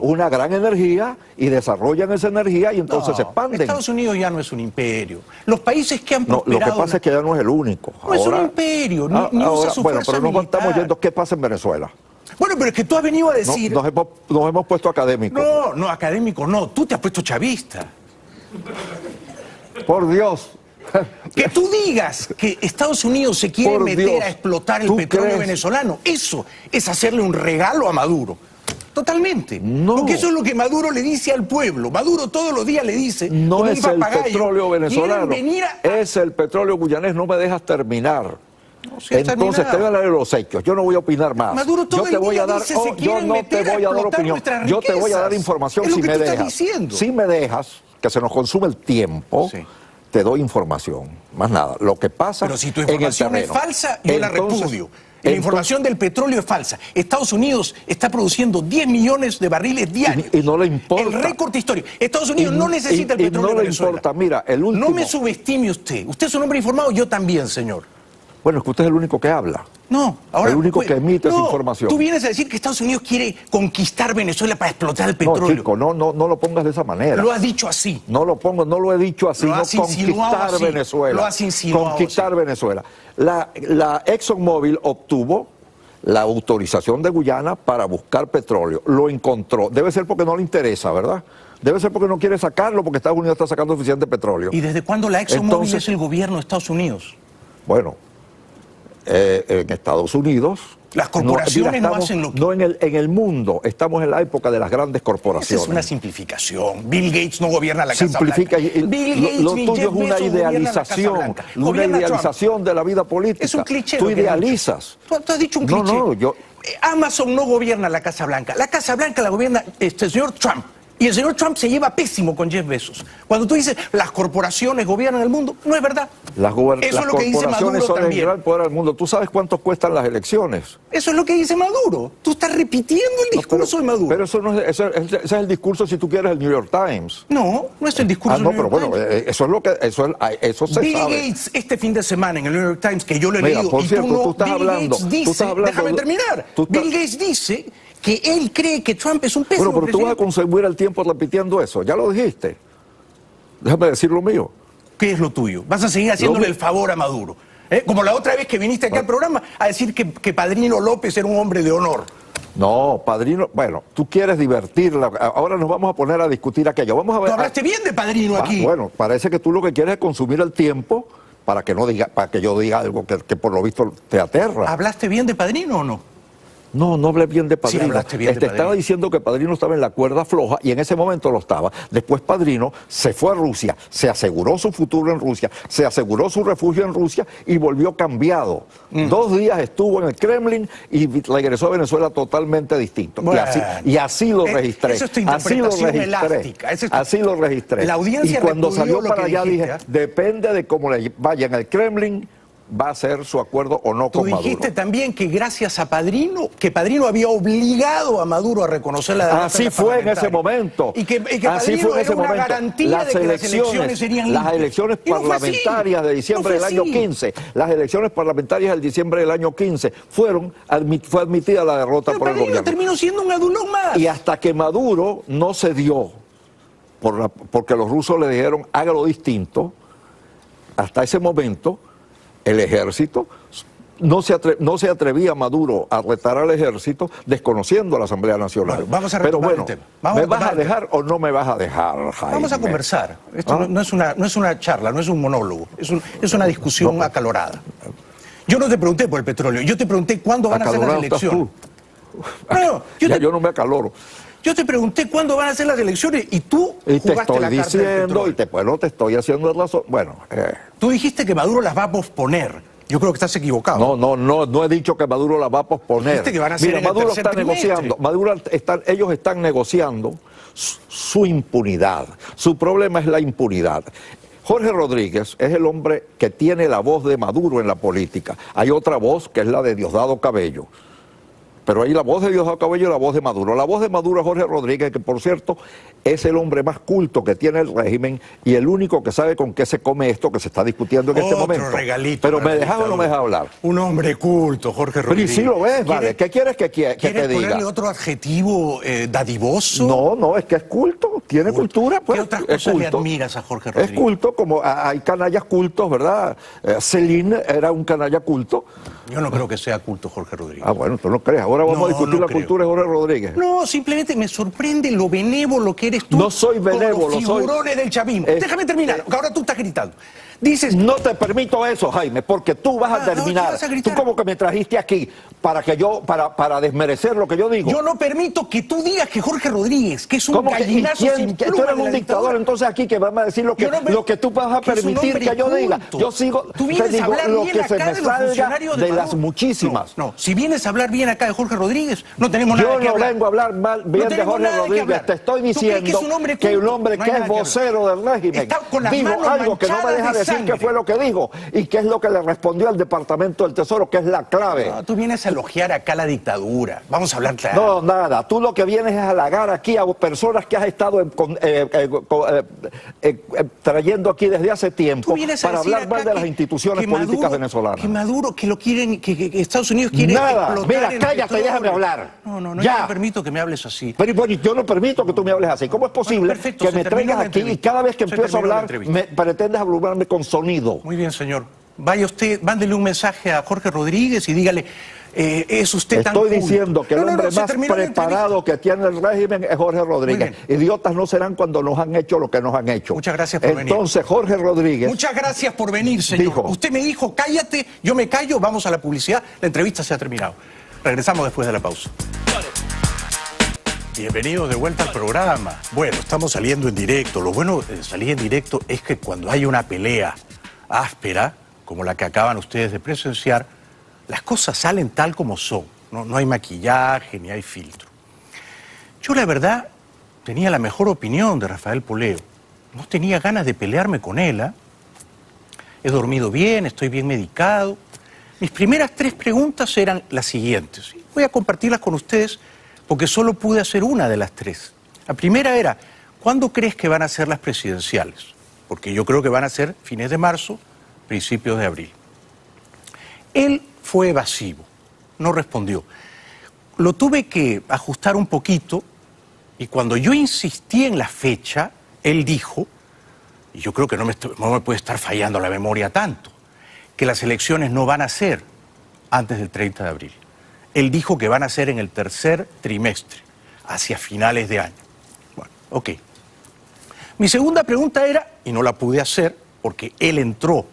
una gran energía y desarrollan esa energía y entonces se expanden. Estados Unidos ya no es un imperio. Los países que han prosperado... Lo que pasa es que ya no es el único. No es un imperio, ni usa su fuerza pero no militar. estamos yendo qué pasa en Venezuela. Bueno, pero es que tú has venido a decir... Nos hemos puesto académicos. No, académicos no. Tú te has puesto chavista. Por Dios. Que tú digas que Estados Unidos se quiere meter a explotar el petróleo venezolano, eso es hacerle un regalo a Maduro. Totalmente. Porque eso es lo que Maduro le dice al pueblo. Maduro todos los días le dice... No es el petróleo venezolano, es el petróleo guyanés. No me dejas terminar. Entonces te voy a dar los hechos. Yo no voy a opinar más. Maduro todo el día dice se quieren meter a explotar nuestras riquezas. Yo te voy a dar información si me dejas. Si me dejas, que se nos consume el tiempo... Te doy información, más nada. Lo que pasa pero si tu información es falsa, yo la repudio. La información del petróleo es falsa. Estados Unidos está produciendo 10 millones de barriles diarios. Y no le importa. El récord histórico. Estados Unidos no necesita el petróleo de Venezuela. No le importa. Mira, el último... No me subestime usted. Usted es un hombre informado, yo también, señor. Bueno, es que usted es el único que habla. No, ahora... El único que emite esa información. Tú vienes a decir que Estados Unidos quiere conquistar Venezuela para explotar el petróleo. No, chico, no lo pongas de esa manera. Lo has dicho así. No lo he dicho así. Lo has conquistar así. Venezuela. Lo has insinuado conquistar así. Venezuela. La ExxonMobil obtuvo la autorización de Guyana para buscar petróleo. Lo encontró. Debe ser porque no le interesa, ¿verdad? Debe ser porque no quiere sacarlo, porque Estados Unidos está sacando suficiente petróleo. ¿Y desde cuándo la ExxonMobil es el gobierno de Estados Unidos? Bueno... en Estados Unidos. Las corporaciones no hacen lo que... No, en el mundo, estamos en la época de las grandes corporaciones. Esa es una simplificación. Bill Gates no gobierna la Casa Simplifica, Blanca. Bill Gates, lo tuyo es una idealización, de la vida política. Es un cliché. Tú idealizas. Tú has dicho un cliché. No, yo... Amazon no gobierna la Casa Blanca. La Casa Blanca la gobierna el señor Trump. Y el señor Trump se lleva pésimo con Jeff Bezos. Cuando tú dices las corporaciones gobiernan el mundo, no es verdad. Eso es lo que dice Maduro son también. el gran poder del mundo. ¿Tú sabes cuánto cuestan las elecciones? Eso es lo que dice Maduro. Tú estás repitiendo el discurso de Maduro. Pero eso no es, ese es el discurso, si tú quieres, del New York Times. No es el discurso del New York Times. Eso es lo que eso se Bill sabe. Gates este fin de semana en el New York Times, que yo lo he leído, por cierto, tú estás Bill hablando, Gates dice, déjame terminar. Bill Gates dice que él cree que Trump es un pésimo pero tú vas a consumir el tiempo repitiendo eso. Ya lo dijiste. Déjame decir lo mío. ¿Qué es lo tuyo? ¿Vas a seguir haciéndole el favor a Maduro? Como la otra vez que viniste aquí al programa a decir que Padrino López era un hombre de honor. No, Padrino, bueno, tú quieres divertirla. Ahora nos vamos a poner a discutir aquello. Vamos a ver. Tú hablaste bien de Padrino aquí. Bueno, parece que tú lo que quieres es consumir el tiempo para que yo diga algo que por lo visto te aterra. ¿Hablaste bien de Padrino o no? No hablé bien de Padrino. Sí, hablaste bien de Padrino. Estaba diciendo que Padrino estaba en la cuerda floja y en ese momento lo estaba. Después Padrino se fue a Rusia, se aseguró su futuro en Rusia, se aseguró su refugio en Rusia y volvió cambiado. 2 días estuvo en el Kremlin y regresó a Venezuela totalmente distinto. Bueno, y así lo registré. Eso es tu interpretación elástica. Así lo registré. La audiencia y cuando salió lo para que allá dijiste, dije, depende de cómo le vaya en el Kremlin, va a ser su acuerdo o no con Maduro. Tú dijiste también que gracias a Padrino, que Padrino había obligado a Maduro a reconocer la derrota. Así fue en ese momento. Y que Padrino era una garantía de que las elecciones serían limpias. Las elecciones parlamentarias de diciembre del año 15, las elecciones parlamentarias del diciembre del año 15, fue admitida la derrota por el gobierno. Terminó siendo un adulón más. Y hasta que Maduro no cedió, porque los rusos le dijeron, hágalo distinto, hasta ese momento el ejército no se atrevía Maduro a retar al ejército desconociendo a la Asamblea Nacional. Bueno, vamos a retomar el tema. ¿Me vas a dejar o no me vas a dejar, Jaime? Vamos a conversar. Esto no es una charla, no es un monólogo, es una discusión acalorada. Yo no te pregunté por el petróleo, yo te pregunté cuándo van a ser las elecciones. Yo no me acaloro. Yo te pregunté cuándo van a ser las elecciones y tú jugaste la carta del petróleo. Te estoy haciendo razón. Bueno, tú dijiste que Maduro las va a posponer. Yo creo que estás equivocado. No he dicho que Maduro las va a posponer. Dijiste que van a ser Mira, Maduro está negociando. Ellos están negociando su impunidad. Su problema es la impunidad. Jorge Rodríguez es el hombre que tiene la voz de Maduro en la política. Hay otra voz que es la de Diosdado Cabello. Pero ahí la voz de Diosdado Cabello y la voz de Maduro. La voz de Maduro es Jorge Rodríguez, que por cierto es el hombre más culto que tiene el régimen y el único que sabe con qué se come esto que se está discutiendo en este momento. Regalito. Pero ¿me dejas o no me dejas hablar? Un hombre culto, Jorge Rodríguez. Pero y si lo ves, vale. ¿Qué quieres que te diga? ¿Quieres ponerle otro adjetivo dadivoso? No, es que es culto, tiene cultura. Pues, ¿Qué otras cosas le admiras a Jorge Rodríguez? Es culto, como hay canallas cultos, ¿verdad? Celine era un canalla culto. Yo no creo que sea culto Jorge Rodríguez. Ah, bueno, tú no crees. Ahora vamos a discutir la cultura de Jorge Rodríguez. No, simplemente me sorprende lo benévolo que eres tú. No soy benévolo, con los figurones del chavismo. Déjame terminar, porque ahora tú estás gritando. Dices... No te permito eso, Jaime, porque tú vas a terminar. Tú como que me trajiste aquí para desmerecer lo que yo digo. Yo no permito que tú digas que Jorge Rodríguez, que es un gallinazo sin pluma. Tú eres un dictador, entonces aquí que vamos a decir lo que tú vas a permitir que yo diga. Yo sigo, te digo lo que se me salga de las muchísimas. No, si vienes a hablar bien acá de Jorge Rodríguez, no tenemos nada que hablar. Yo no vengo a hablar mal bien de Jorge Rodríguez. Te estoy diciendo que un hombre que es vocero del régimen dijo algo que no me deja decir qué fue lo que dijo y qué es lo que le respondió al Departamento del Tesoro, que es la clave. No, tú vienes a elogiar acá la dictadura. Vamos a hablar claro. No, nada. Tú lo que vienes es a halagar aquí a personas que has estado trayendo aquí desde hace tiempo para hablar mal de las instituciones políticas venezolanas. Que Maduro, que lo quieren, que Estados Unidos quiere explotar. Mira, cállate, déjame hablar. No, yo no permito que me hables así. Pero bueno, yo no permito que tú me hables así. ¿Cómo es posible que me traigas aquí y cada vez que empiezo a hablar me pretendes abrumarme con sonido? Muy bien, señor. Vaya usted, mándele un mensaje a Jorge Rodríguez y dígale, es usted tan Estoy cool. diciendo que el hombre más preparado que tiene el régimen es Jorge Rodríguez. Idiotas no serán cuando nos han hecho lo que nos han hecho. Muchas gracias por venir. Entonces, Jorge Rodríguez... Muchas gracias por venir, señor. Dijo, usted me dijo, cállate, yo me callo, vamos a la publicidad, la entrevista se ha terminado. Regresamos después de la pausa. Bienvenidos de vuelta al programa. Bueno, estamos saliendo en directo. Lo bueno de salir en directo es que cuando hay una pelea áspera, como la que acaban ustedes de presenciar, las cosas salen tal como son. No hay maquillaje ni hay filtro. Yo, la verdad, tenía la mejor opinión de Rafael Poleo. No tenía ganas de pelearme con él. He dormido bien, estoy bien medicado. Mis primeras 3 preguntas eran las siguientes. Voy a compartirlas con ustedes porque solo pude hacer una de las 3. La primera era, ¿cuándo crees que van a ser las presidenciales? Porque yo creo que van a ser fines de marzo, principios de abril. Él fue evasivo, no respondió. Lo tuve que ajustar un poquito y cuando yo insistí en la fecha, él dijo, y yo creo que no me puede estar fallando la memoria tanto, que las elecciones no van a ser antes del 30 de abril. Él dijo que van a ser en el tercer trimestre, hacia finales de año. Bueno, ok. Mi segunda pregunta era, y no la pude hacer, porque él entró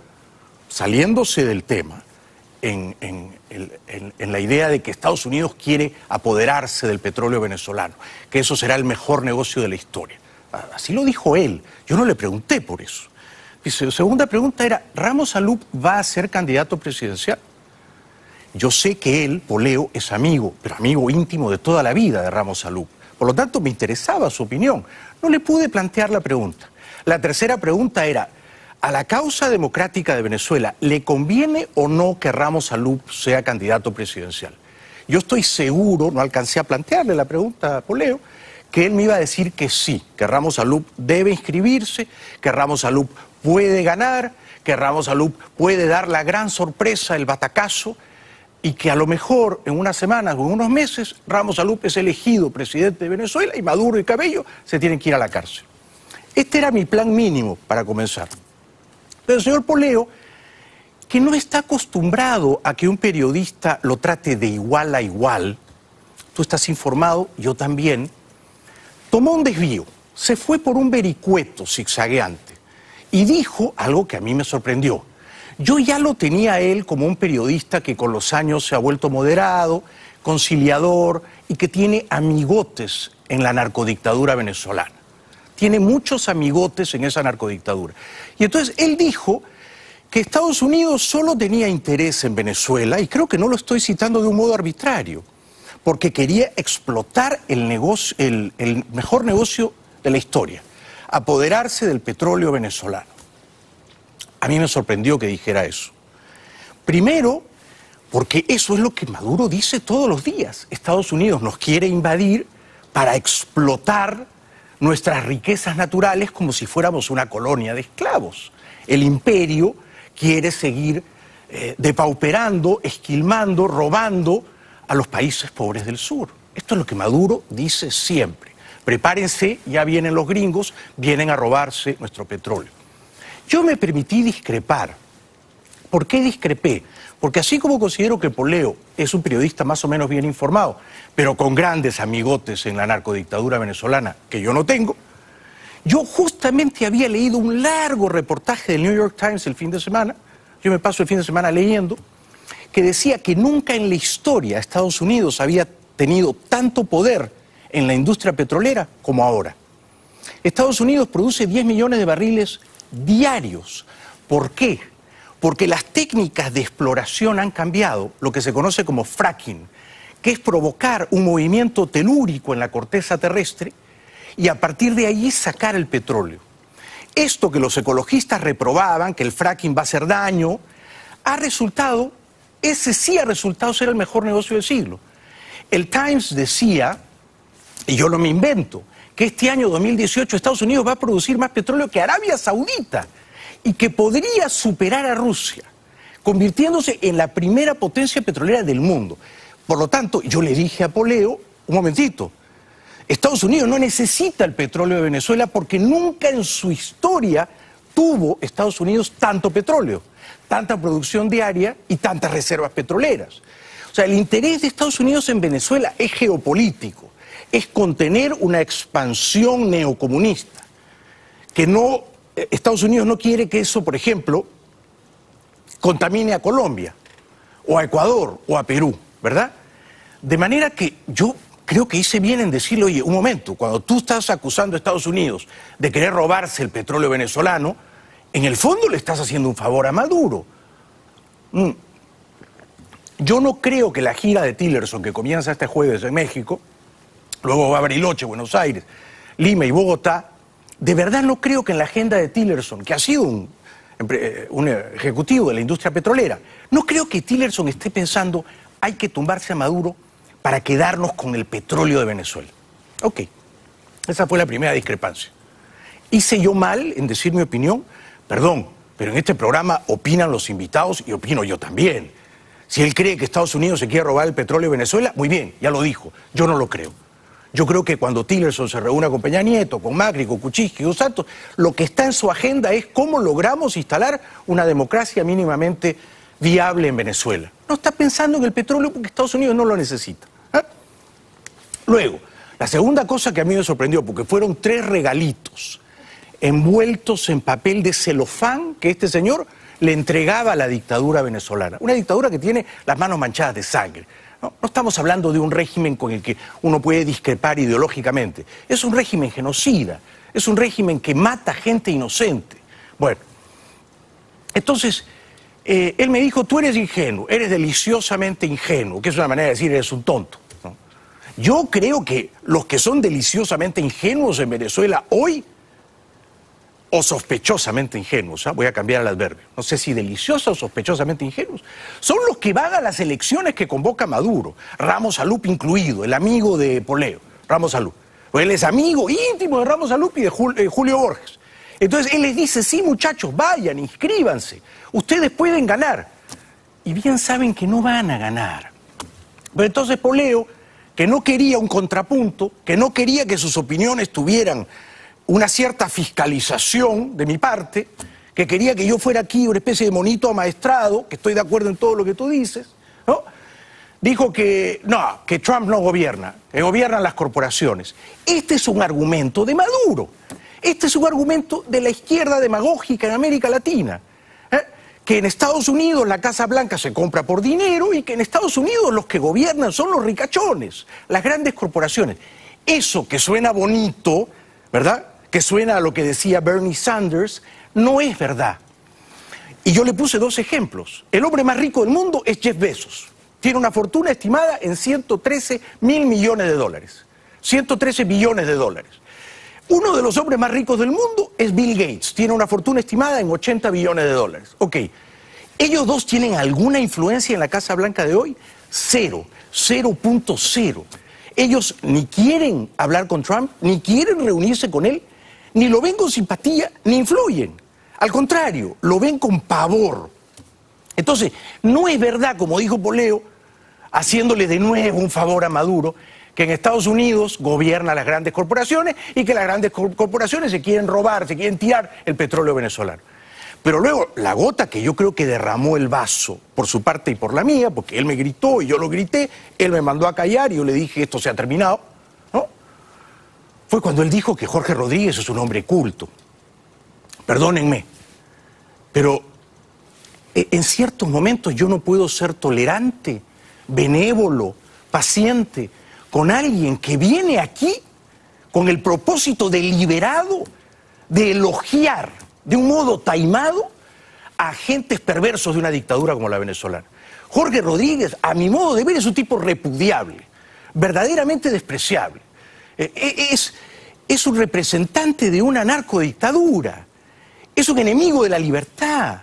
saliéndose del tema, en la idea de que Estados Unidos quiere apoderarse del petróleo venezolano, que eso será el mejor negocio de la historia. Así lo dijo él, yo no le pregunté por eso. Mi segunda pregunta era, ¿Ramos Alup va a ser candidato presidencial? Yo sé que él, Poleo, es amigo, pero amigo íntimo de toda la vida de Ramos Alup. Por lo tanto, me interesaba su opinión. No le pude plantear la pregunta. La tercera pregunta era, ¿a la causa democrática de Venezuela le conviene o no que Ramos Alup sea candidato presidencial? Yo estoy seguro, no alcancé a plantearle la pregunta a Poleo, que él me iba a decir que sí, que Ramos Alup debe inscribirse, que Ramos Alup puede ganar, que Ramos Alup puede dar la gran sorpresa, el batacazo, y que a lo mejor en unas semanas o en unos meses Ramos Alup es elegido presidente de Venezuela y Maduro y Cabello se tienen que ir a la cárcel. Este era mi plan mínimo para comenzar. Pero el señor Poleo, que no está acostumbrado a que un periodista lo trate de igual a igual, tú estás informado, yo también, tomó un desvío, se fue por un vericueto zigzagueante y dijo algo que a mí me sorprendió. Yo ya lo tenía a él como un periodista que con los años se ha vuelto moderado, conciliador y que tiene amigotes en la narcodictadura venezolana. Tiene muchos amigotes en esa narcodictadura. Y entonces él dijo que Estados Unidos solo tenía interés en Venezuela, y creo que no lo estoy citando de un modo arbitrario, porque quería explotar el mejor negocio de la historia, apoderarse del petróleo venezolano. A mí me sorprendió que dijera eso. Primero, porque eso es lo que Maduro dice todos los días. Estados Unidos nos quiere invadir para explotar nuestras riquezas naturales como si fuéramos una colonia de esclavos. El imperio quiere seguir depauperando, esquilmando, robando a los países pobres del sur. Esto es lo que Maduro dice siempre. Prepárense, ya vienen los gringos, vienen a robarse nuestro petróleo. Yo me permití discrepar. ¿Por qué discrepé? Porque así como considero que Poleo es un periodista más o menos bien informado, pero con grandes amigotes en la narcodictadura venezolana, que yo no tengo, yo justamente había leído un largo reportaje del New York Times el fin de semana, yo me paso el fin de semana leyendo, que decía que nunca en la historia Estados Unidos había tenido tanto poder en la industria petrolera como ahora. Estados Unidos produce 10 millones de barriles diarios. ¿Por qué? Porque las técnicas de exploración han cambiado, lo que se conoce como fracking, que es provocar un movimiento telúrico en la corteza terrestre y a partir de ahí sacar el petróleo. Esto que los ecologistas reprobaban, que el fracking va a hacer daño, ese sí ha resultado ser el mejor negocio del siglo. El Times decía, y yo no me invento, que este año 2018 Estados Unidos va a producir más petróleo que Arabia Saudita y que podría superar a Rusia, convirtiéndose en la primera potencia petrolera del mundo. Por lo tanto, yo le dije a Poleo, un momentito, Estados Unidos no necesita el petróleo de Venezuela porque nunca en su historia tuvo Estados Unidos tanto petróleo, tanta producción diaria y tantas reservas petroleras. O O sea, el interés de Estados Unidos en Venezuela es geopolítico, es contener una expansión neocomunista, que no, Estados Unidos no quiere que eso, por ejemplo, contamine a Colombia, o a Ecuador, o a Perú, ¿verdad? De manera que yo creo que hice bien en decirle, oye, un momento, cuando tú estás acusando a Estados Unidos de querer robarse el petróleo venezolano, en el fondo le estás haciendo un favor a Maduro. Yo no creo que la gira de Tillerson, que comienza este jueves en México, luego va a Bariloche, Buenos Aires, Lima y Bogotá, de verdad no creo que en la agenda de Tillerson, que ha sido un ejecutivo de la industria petrolera, no creo que Tillerson esté pensando hay que tumbarse a Maduro para quedarnos con el petróleo de Venezuela. Ok, esa fue la primera discrepancia. ¿Hice yo mal en decir mi opinión? Perdón, pero en este programa opinan los invitados y opino yo también. Si él cree que Estados Unidos se quiere robar el petróleo de Venezuela, muy bien, ya lo dijo, yo no lo creo. Yo creo que cuando Tillerson se reúna con Peña Nieto, con Macri, con Kuczynski, con Santos, lo que está en su agenda es cómo logramos instalar una democracia mínimamente viable en Venezuela. No está pensando en el petróleo porque Estados Unidos no lo necesita. Luego, la segunda cosa que a mí me sorprendió, porque fueron 3 regalitos envueltos en papel de celofán que este señor le entregaba a la dictadura venezolana. Una dictadura que tiene las manos manchadas de sangre. No estamos hablando de un régimen con el que uno puede discrepar ideológicamente. Es un régimen genocida, es un régimen que mata gente inocente. Bueno, entonces, él me dijo, tú eres ingenuo, eres deliciosamente ingenuo, que es una manera de decir eres un tonto. ¿No? Yo creo que los que son deliciosamente ingenuos en Venezuela hoy, o sospechosamente ingenuos, voy a cambiar el adverbio, no sé si deliciosos o sospechosamente ingenuos, son los que van a las elecciones que convoca Maduro, Ramos Alup incluido, el amigo de Poleo, Ramos Alup. Él es amigo íntimo de Ramos Alup y de Julio Borges. Entonces él les dice, sí muchachos, vayan, inscríbanse, ustedes pueden ganar. Y bien saben que no van a ganar. Pero entonces Poleo, que no quería un contrapunto, que no quería que sus opiniones tuvieran una cierta fiscalización de mi parte, que quería que yo fuera aquí una especie de monito amaestrado, que estoy de acuerdo en todo lo que tú dices, ¿no? Dijo que no, que Trump no gobierna, que gobiernan las corporaciones. Este es un argumento de Maduro, este es un argumento de la izquierda demagógica en América Latina, que en Estados Unidos la Casa Blanca se compra por dinero y que en Estados Unidos los que gobiernan son los ricachones, las grandes corporaciones. Eso que suena bonito, ¿verdad?, que suena a lo que decía Bernie Sanders, no es verdad. Y yo le puse 2 ejemplos. El hombre más rico del mundo es Jeff Bezos. Tiene una fortuna estimada en 113 mil millones de dólares. 113 billones de dólares. Uno de los hombres más ricos del mundo es Bill Gates. Tiene una fortuna estimada en 80 billones de dólares. Ok. ¿Ellos dos tienen alguna influencia en la Casa Blanca de hoy? 0. 0.0. Ellos ni quieren hablar con Trump, ni quieren reunirse con él, ni lo ven con simpatía, ni influyen. Al contrario, lo ven con pavor. Entonces, no es verdad, como dijo Poleo, haciéndole de nuevo un favor a Maduro, que en Estados Unidos gobiernan las grandes corporaciones y que las grandes corporaciones se quieren robar, se quieren tirar el petróleo venezolano. Pero luego, la gota que yo creo que derramó el vaso, por su parte y por la mía, porque él me gritó y yo lo grité, él me mandó a callar y yo le dije, esto se ha terminado, ¿no?, fue cuando él dijo que Jorge Rodríguez es un hombre culto. Perdónenme, pero en ciertos momentos yo no puedo ser tolerante, benévolo, paciente, con alguien que viene aquí con el propósito deliberado de elogiar de un modo taimado a agentes perversos de una dictadura como la venezolana. Jorge Rodríguez, a mi modo de ver, es un tipo repudiable, verdaderamente despreciable. Es un representante de una narcodictadura, es un enemigo de la libertad,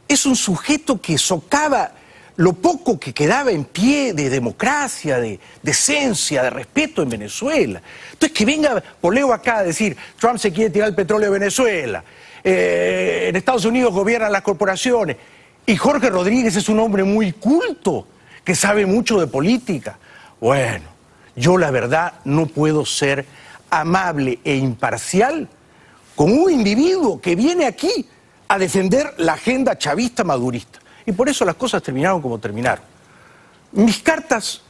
es un sujeto que socava lo poco que quedaba en pie de democracia, de decencia, de respeto en Venezuela. Entonces que venga Poleo acá a decir, Trump se quiere tirar el petróleo de Venezuela, en Estados Unidos gobiernan las corporaciones, y Jorge Rodríguez es un hombre muy culto, que sabe mucho de política. Bueno, yo la verdad no puedo ser amable e imparcial con un individuo que viene aquí a defender la agenda chavista madurista. Y por eso las cosas terminaron como terminaron. Mis cartas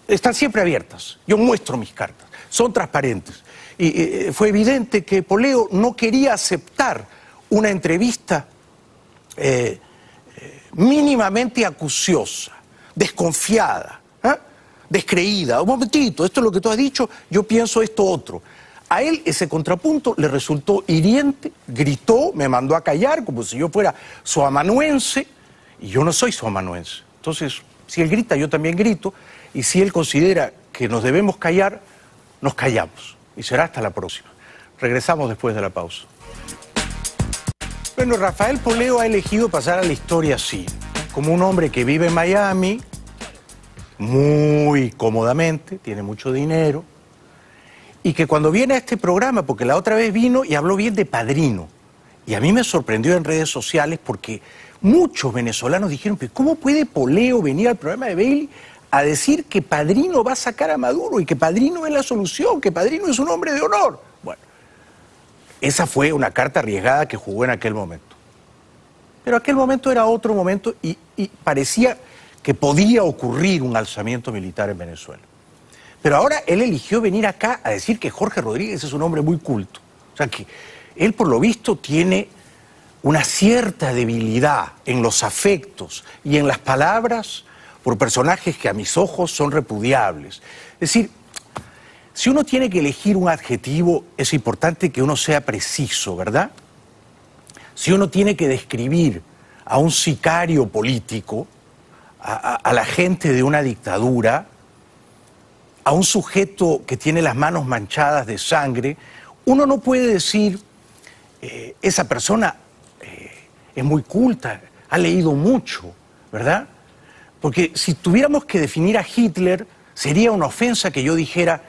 están siempre abiertas. Yo muestro mis cartas. Son transparentes. Y fue evidente que Poleo no quería aceptar una entrevista mínimamente acuciosa, desconfiada, descreída. Un momentito, esto es lo que tú has dicho, yo pienso esto otro. A él ese contrapunto le resultó hiriente, gritó, me mandó a callar como si yo fuera soamanuense, y yo no soy soamanuense. Entonces, si él grita, yo también grito, y si él considera que nos debemos callar, nos callamos. Y será hasta la próxima. Regresamos después de la pausa. Bueno, Rafael Poleo ha elegido pasar a la historia así, como un hombre que vive en Miami, muy cómodamente, tiene mucho dinero, y que cuando viene a este programa, porque la otra vez vino y habló bien de Padrino, y a mí me sorprendió en redes sociales porque muchos venezolanos dijeron, pero ¿cómo puede Poleo venir al programa de Bailey a decir que Padrino va a sacar a Maduro y que Padrino es la solución, que Padrino es un hombre de honor? Bueno, esa fue una carta arriesgada que jugó en aquel momento. Pero aquel momento era otro momento y parecía que podía ocurrir un alzamiento militar en Venezuela. Pero ahora él eligió venir acá a decir que Jorge Rodríguez es un hombre muy culto. O sea que él, por lo visto, tiene una cierta debilidad en los afectos y en las palabras por personajes que a mis ojos son repudiables. Es decir, si uno tiene que elegir un adjetivo, es importante que uno sea preciso, ¿verdad? Si uno tiene que describir a un sicario político, a la gente de una dictadura, a un sujeto que tiene las manos manchadas de sangre, uno no puede decir, esa persona es muy culta, ha leído mucho, ¿verdad? Porque si tuviéramos que definir a Hitler, sería una ofensa que yo dijera,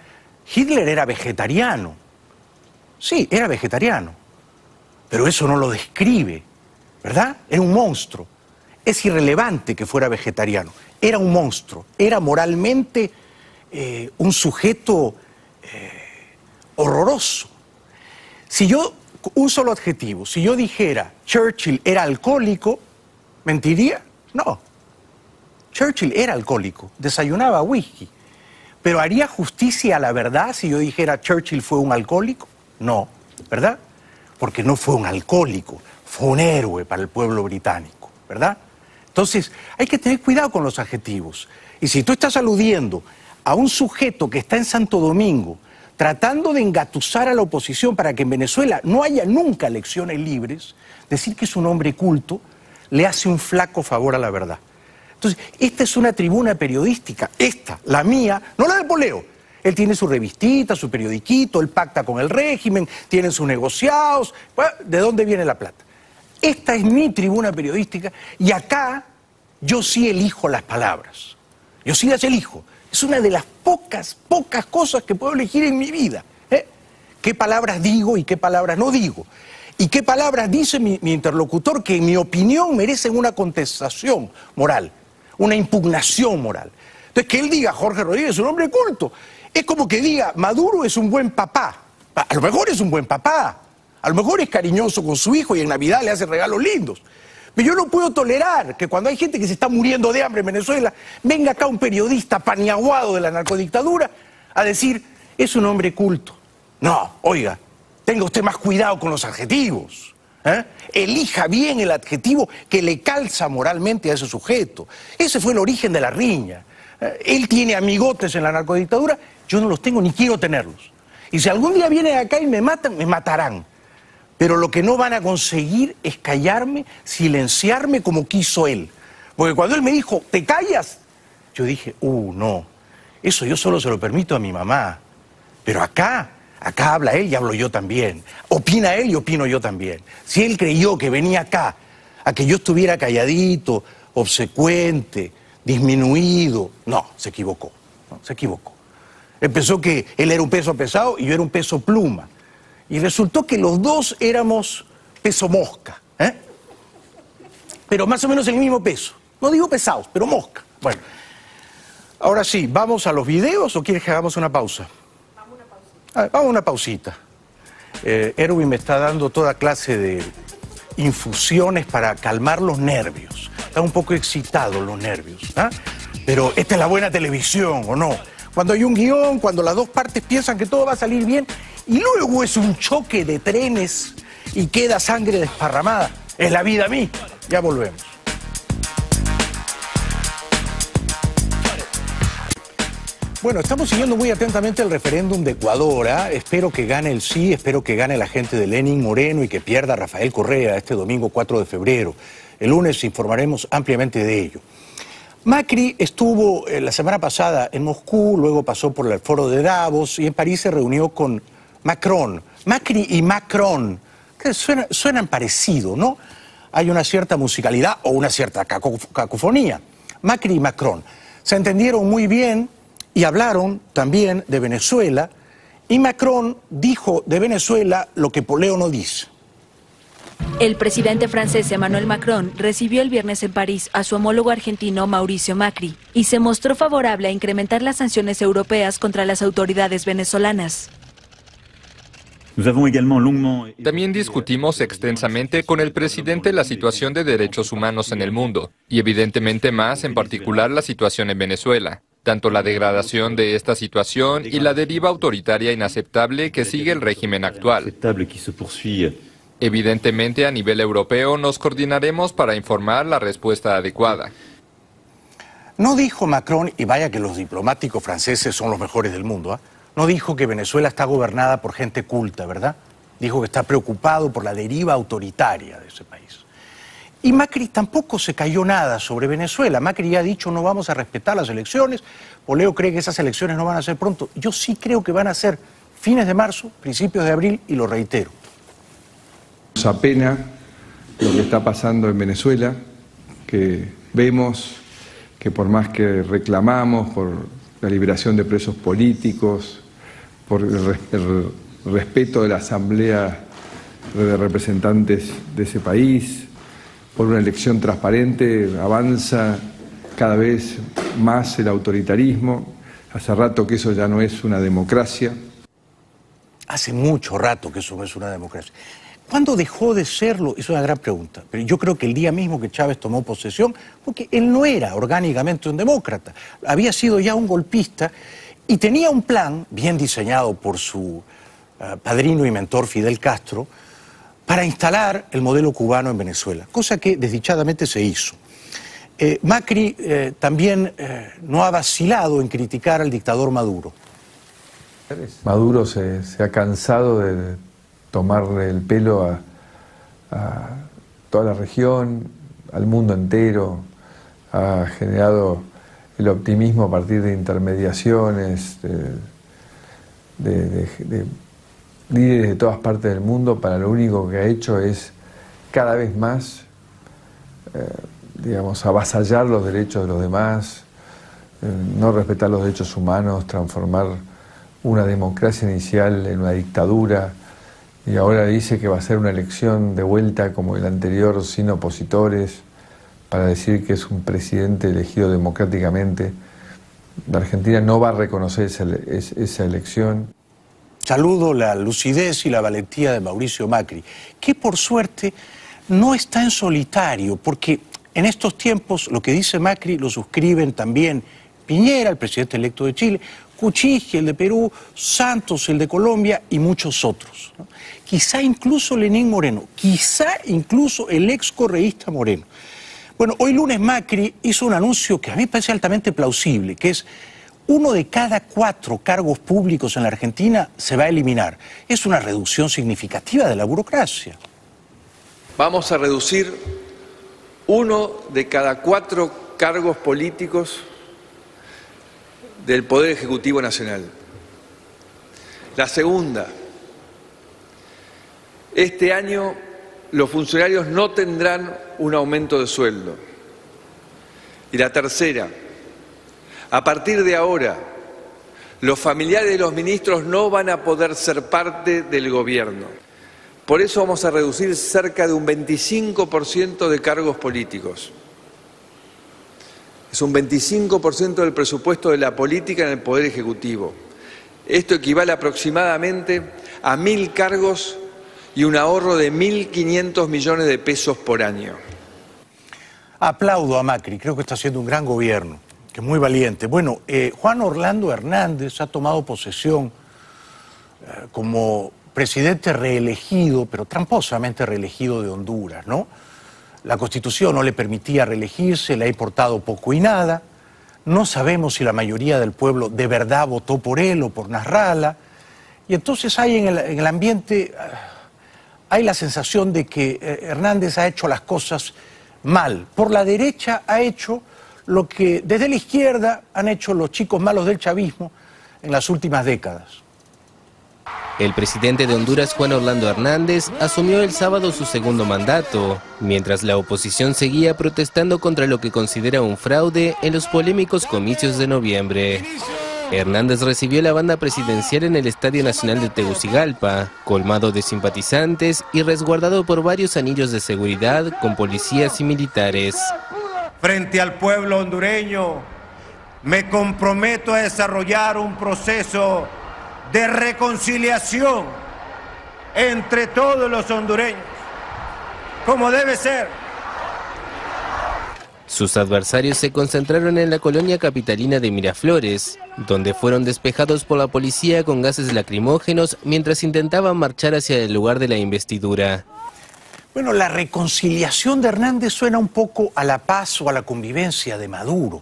Hitler era vegetariano. Sí, era vegetariano, pero eso no lo describe, ¿verdad? Era un monstruo. Es irrelevante que fuera vegetariano. Era un monstruo, era moralmente un sujeto horroroso. Si yo, un solo adjetivo, si yo dijera Churchill era alcohólico, ¿mentiría? No. Churchill era alcohólico, desayunaba whisky. ¿Pero haría justicia a la verdad si yo dijera Churchill fue un alcohólico? No, ¿verdad? Porque no fue un alcohólico, fue un héroe para el pueblo británico, ¿verdad? Entonces, hay que tener cuidado con los adjetivos. Y si tú estás aludiendo a un sujeto que está en Santo Domingo tratando de engatusar a la oposición para que en Venezuela no haya nunca elecciones libres, decir que es un hombre culto le hace un flaco favor a la verdad. Entonces, esta es una tribuna periodística, esta, la mía, no la de Poleo. Él tiene su revistita, su periodiquito, él pacta con el régimen, tienen sus negociados. Bueno, ¿de dónde viene la plata? Esta es mi tribuna periodística y acá yo sí elijo las palabras. Yo sí las elijo. Es una de las pocas cosas que puedo elegir en mi vida. ¿Qué palabras digo y qué palabras no digo? ¿Y qué palabras dice mi interlocutor que en mi opinión merecen una contestación moral, una impugnación moral? Entonces, que él diga Jorge Rodríguez es un hombre culto, es como que diga Maduro es un buen papá. A lo mejor es un buen papá, a lo mejor es cariñoso con su hijo y en Navidad le hace regalos lindos. Pero yo no puedo tolerar que cuando hay gente que se está muriendo de hambre en Venezuela, venga acá un periodista paniaguado de la narcodictadura a decir, es un hombre culto. No, oiga, tenga usted más cuidado con los adjetivos. Elija bien el adjetivo que le calza moralmente a ese sujeto. Ese fue el origen de la riña. Él tiene amigotes en la narcodictadura, yo no los tengo ni quiero tenerlos. Y si algún día vienen acá y me matan, me matarán. Pero lo que no van a conseguir es callarme, silenciarme como quiso él. Porque cuando él me dijo, ¿te callas? Yo dije, no, eso yo solo se lo permito a mi mamá. Pero acá habla él y hablo yo también. Opina él y opino yo también. Si él creyó que venía acá a que yo estuviera calladito, obsecuente, disminuido, no, se equivocó. No, se equivocó. Él pensó que él era un peso pesado y yo era un peso pluma. Y resultó que los dos éramos peso mosca, pero más o menos el mismo peso. No digo pesados, pero mosca. Bueno, ahora sí, ¿vamos a los videos o quieres que hagamos una pausa? Vamos a una pausita. Erwin me está dando toda clase de infusiones para calmar los nervios. Están un poco excitados los nervios. Pero esta es la buena televisión, ¿o no? Cuando hay un guión, cuando las dos partes piensan que todo va a salir bien y luego es un choque de trenes y queda sangre desparramada. Es la vida misma. Ya volvemos. Bueno, estamos siguiendo muy atentamente el referéndum de Ecuador. Espero que gane el sí, espero que gane la gente de Lenín Moreno y que pierda Rafael Correa este domingo 4 de febrero. El lunes informaremos ampliamente de ello. Macri estuvo la semana pasada en Moscú, luego pasó por el foro de Davos y en París se reunió con Macron. Macri y Macron, que suenan parecido, ¿no? Hay una cierta musicalidad o una cierta cacofonía. Macri y Macron se entendieron muy bien y hablaron también de Venezuela, y Macron dijo de Venezuela lo que Poleo no dice. El presidente francés Emmanuel Macron recibió el viernes en París a su homólogo argentino Mauricio Macri y se mostró favorable a incrementar las sanciones europeas contra las autoridades venezolanas. También discutimos extensamente con el presidente la situación de derechos humanos en el mundo y evidentemente más en particular la situación en Venezuela. Tanto la degradación de esta situación y la deriva autoritaria inaceptable que sigue el régimen actual. Evidentemente, a nivel europeo nos coordinaremos para informar la respuesta adecuada. No dijo Macron, y vaya que los diplomáticos franceses son los mejores del mundo, no dijo que Venezuela está gobernada por gente culta, ¿verdad? Dijo que está preocupado por la deriva autoritaria de ese país. Y Macri tampoco se cayó nada sobre Venezuela. Macri ya ha dicho no vamos a respetar las elecciones. Poleo cree que esas elecciones no van a ser pronto. Yo sí creo que van a ser fines de marzo, principios de abril, y lo reitero. Nos apena lo que está pasando en Venezuela, que vemos que por más que reclamamos por la liberación de presos políticos, por el respeto de la Asamblea de Representantes de ese país, por una elección transparente, avanza cada vez más el autoritarismo. Hace rato que eso ya no es una democracia. Hace mucho rato que eso no es una democracia. ¿Cuándo dejó de serlo? Es una gran pregunta. Pero yo creo que el día mismo que Chávez tomó posesión, porque él no era orgánicamente un demócrata, había sido ya un golpista y tenía un plan bien diseñado por su padrino y mentor Fidel Castro para instalar el modelo cubano en Venezuela, cosa que desdichadamente se hizo. Macri también no ha vacilado en criticar al dictador Maduro. Maduro se ha cansado de tomarle el pelo a toda la región, al mundo entero, ha generado el optimismo a partir de intermediaciones, de líderes de todas partes del mundo, para lo único que ha hecho es cada vez más, digamos, avasallar los derechos de los demás, no respetar los derechos humanos, transformar una democracia inicial en una dictadura, y ahora dice que va a ser una elección de vuelta como el anterior sin opositores, para decir que es un presidente elegido democráticamente. La Argentina no va a reconocer esa elección. Saludo la lucidez y la valentía de Mauricio Macri, que por suerte no está en solitario, porque en estos tiempos lo que dice Macri lo suscriben también Piñera, el presidente electo de Chile, Kuczynski, el de Perú, Santos, el de Colombia, y muchos otros, ¿no? Quizá incluso Lenín Moreno, quizá incluso el ex correísta Moreno. Bueno, hoy lunes Macri hizo un anuncio que a mí me parece altamente plausible, que es: 1 de cada 4 cargos públicos en la Argentina se va a eliminar. Es una reducción significativa de la burocracia. Vamos a reducir 1 de cada 4 cargos políticos del Poder Ejecutivo Nacional. La segunda, este año los funcionarios no tendrán un aumento de sueldo. Y la tercera, a partir de ahora, los familiares de los ministros no van a poder ser parte del gobierno. Por eso vamos a reducir cerca de un 25% de cargos políticos. Es un 25% del presupuesto de la política en el Poder Ejecutivo. Esto equivale aproximadamente a 1.000 cargos y un ahorro de 1.500 millones de pesos por año. Aplaudo a Macri, creo que está haciendo un gran gobierno. que muy valiente. Bueno, Juan Orlando Hernández ha tomado posesión como presidente reelegido, pero tramposamente reelegido de Honduras, ¿no? La Constitución no le permitía reelegirse, le ha importado poco y nada. No sabemos si la mayoría del pueblo de verdad votó por él o por Nasrallah. Y entonces hay en el ambiente, hay la sensación de que Hernández ha hecho las cosas mal. Por la derecha ha hecho lo que desde la izquierda han hecho los chicos malos del chavismo en las últimas décadas. El presidente de Honduras, Juan Orlando Hernández, asumió el sábado su segundo mandato, mientras la oposición seguía protestando contra lo que considera un fraude en los polémicos comicios de noviembre. Hernández recibió la banda presidencial en el Estadio Nacional de Tegucigalpa, colmado de simpatizantes y resguardado por varios anillos de seguridad con policías y militares. Frente al pueblo hondureño, me comprometo a desarrollar un proceso de reconciliación entre todos los hondureños, como debe ser. Sus adversarios se concentraron en la colonia capitalina de Miraflores, donde fueron despejados por la policía con gases lacrimógenos mientras intentaban marchar hacia el lugar de la investidura. Bueno, la reconciliación de Hernández suena un poco a la paz o a la convivencia de Maduro.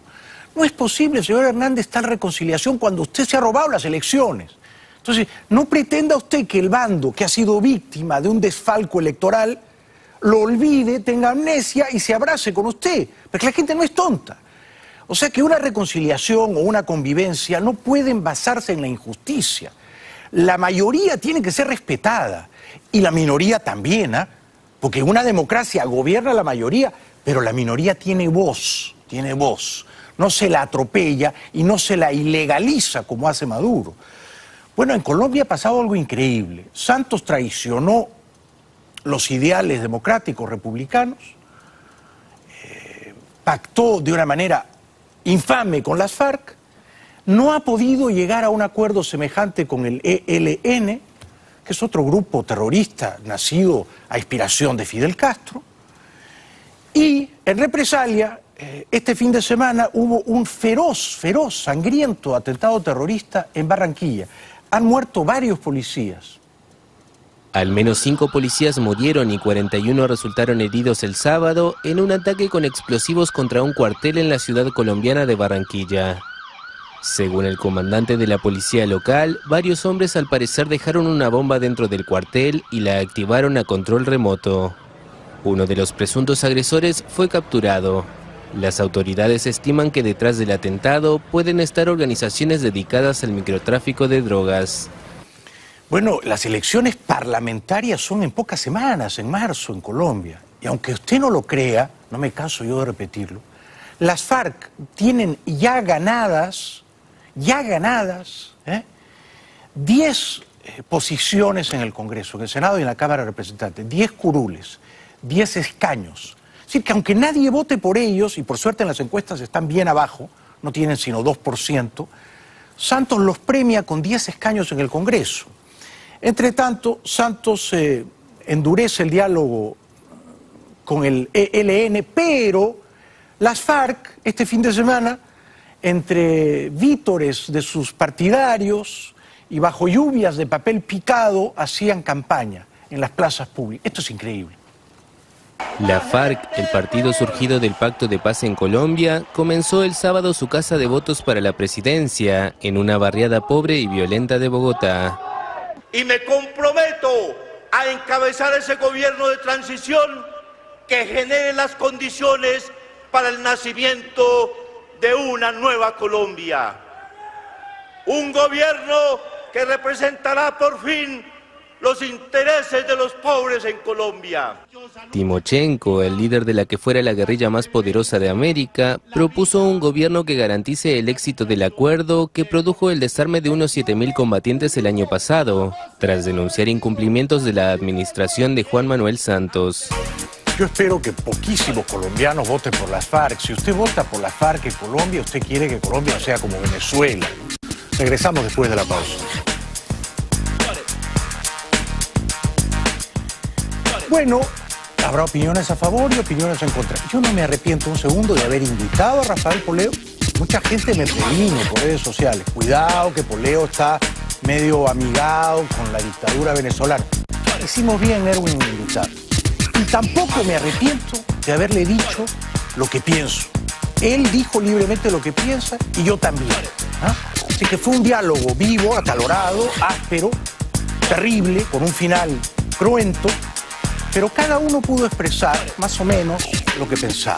No es posible, señor Hernández, tal reconciliación cuando usted se ha robado las elecciones. Entonces, no pretenda usted que el bando que ha sido víctima de un desfalco electoral lo olvide, tenga amnesia y se abrace con usted, porque la gente no es tonta. O sea que una reconciliación o una convivencia no pueden basarse en la injusticia. La mayoría tiene que ser respetada y la minoría también, ¿eh? Porque una democracia gobierna la mayoría, pero la minoría tiene voz, no se la atropella y no se la ilegaliza como hace Maduro. Bueno, en Colombia ha pasado algo increíble. Santos traicionó los ideales democráticos republicanos, pactó de una manera infame con las FARC, no ha podido llegar a un acuerdo semejante con el ELN, que es otro grupo terrorista nacido a inspiración de Fidel Castro, y en represalia, este fin de semana hubo un feroz, sangriento atentado terrorista en Barranquilla. Han muerto varios policías. Al menos 5 policías murieron y 41 resultaron heridos el sábado en un ataque con explosivos contra un cuartel en la ciudad colombiana de Barranquilla. Según el comandante de la policía local, varios hombres al parecer dejaron una bomba dentro del cuartel y la activaron a control remoto. Uno de los presuntos agresores fue capturado. Las autoridades estiman que detrás del atentado pueden estar organizaciones dedicadas al microtráfico de drogas. Bueno, las elecciones parlamentarias son en pocas semanas, en marzo, en Colombia. Y aunque usted no lo crea, no me canso yo de repetirlo, las FARC tienen ya ganadas, 10 posiciones en el Congreso, en el Senado y en la Cámara de Representantes, 10 curules, 10 escaños. Es decir, que aunque nadie vote por ellos, y por suerte en las encuestas están bien abajo, no tienen sino 2%, Santos los premia con 10 escaños en el Congreso. Entre tanto, Santos endurece el diálogo con el ELN, pero las FARC este fin de semana, entre vítores de sus partidarios y bajo lluvias de papel picado, hacían campaña en las plazas públicas. Esto es increíble. La FARC, el partido surgido del Pacto de Paz en Colombia, comenzó el sábado su caza de votos para la presidencia en una barriada pobre y violenta de Bogotá. Y me comprometo a encabezar ese gobierno de transición que genere las condiciones para el nacimiento de una nueva Colombia. Un gobierno que representará por fin los intereses de los pobres en Colombia. Timochenko, el líder de la que fuera la guerrilla más poderosa de América, propuso un gobierno que garantice el éxito del acuerdo que produjo el desarme de unos 7.000 combatientes el año pasado, tras denunciar incumplimientos de la administración de Juan Manuel Santos. Yo espero que poquísimos colombianos voten por las FARC. Si usted vota por las FARC en Colombia, usted quiere que Colombia sea como Venezuela. Regresamos después de la pausa. Bueno, habrá opiniones a favor y opiniones en contra. Yo no me arrepiento un segundo de haber invitado a Rafael Poleo Mucha gente me previno por redes sociales. Cuidado que Poleo está medio amigado con la dictadura venezolana. Hicimos bien, Erwin, en militar. Y tampoco me arrepiento de haberle dicho lo que pienso. Él dijo libremente lo que piensa y yo también. Así que fue un diálogo vivo, acalorado, áspero, terrible, con un final cruento, pero cada uno pudo expresar más o menos lo que pensaba.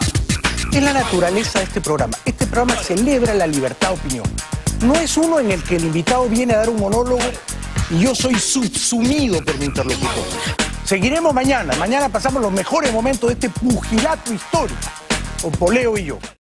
Es la naturaleza de este programa. Este programa celebra la libertad de opinión. No es uno en el que el invitado viene a dar un monólogo y yo soy subsumido por mi interlocutor. Seguiremos mañana. Mañana pasamos los mejores momentos de este pugilato histórico con Poleo y yo.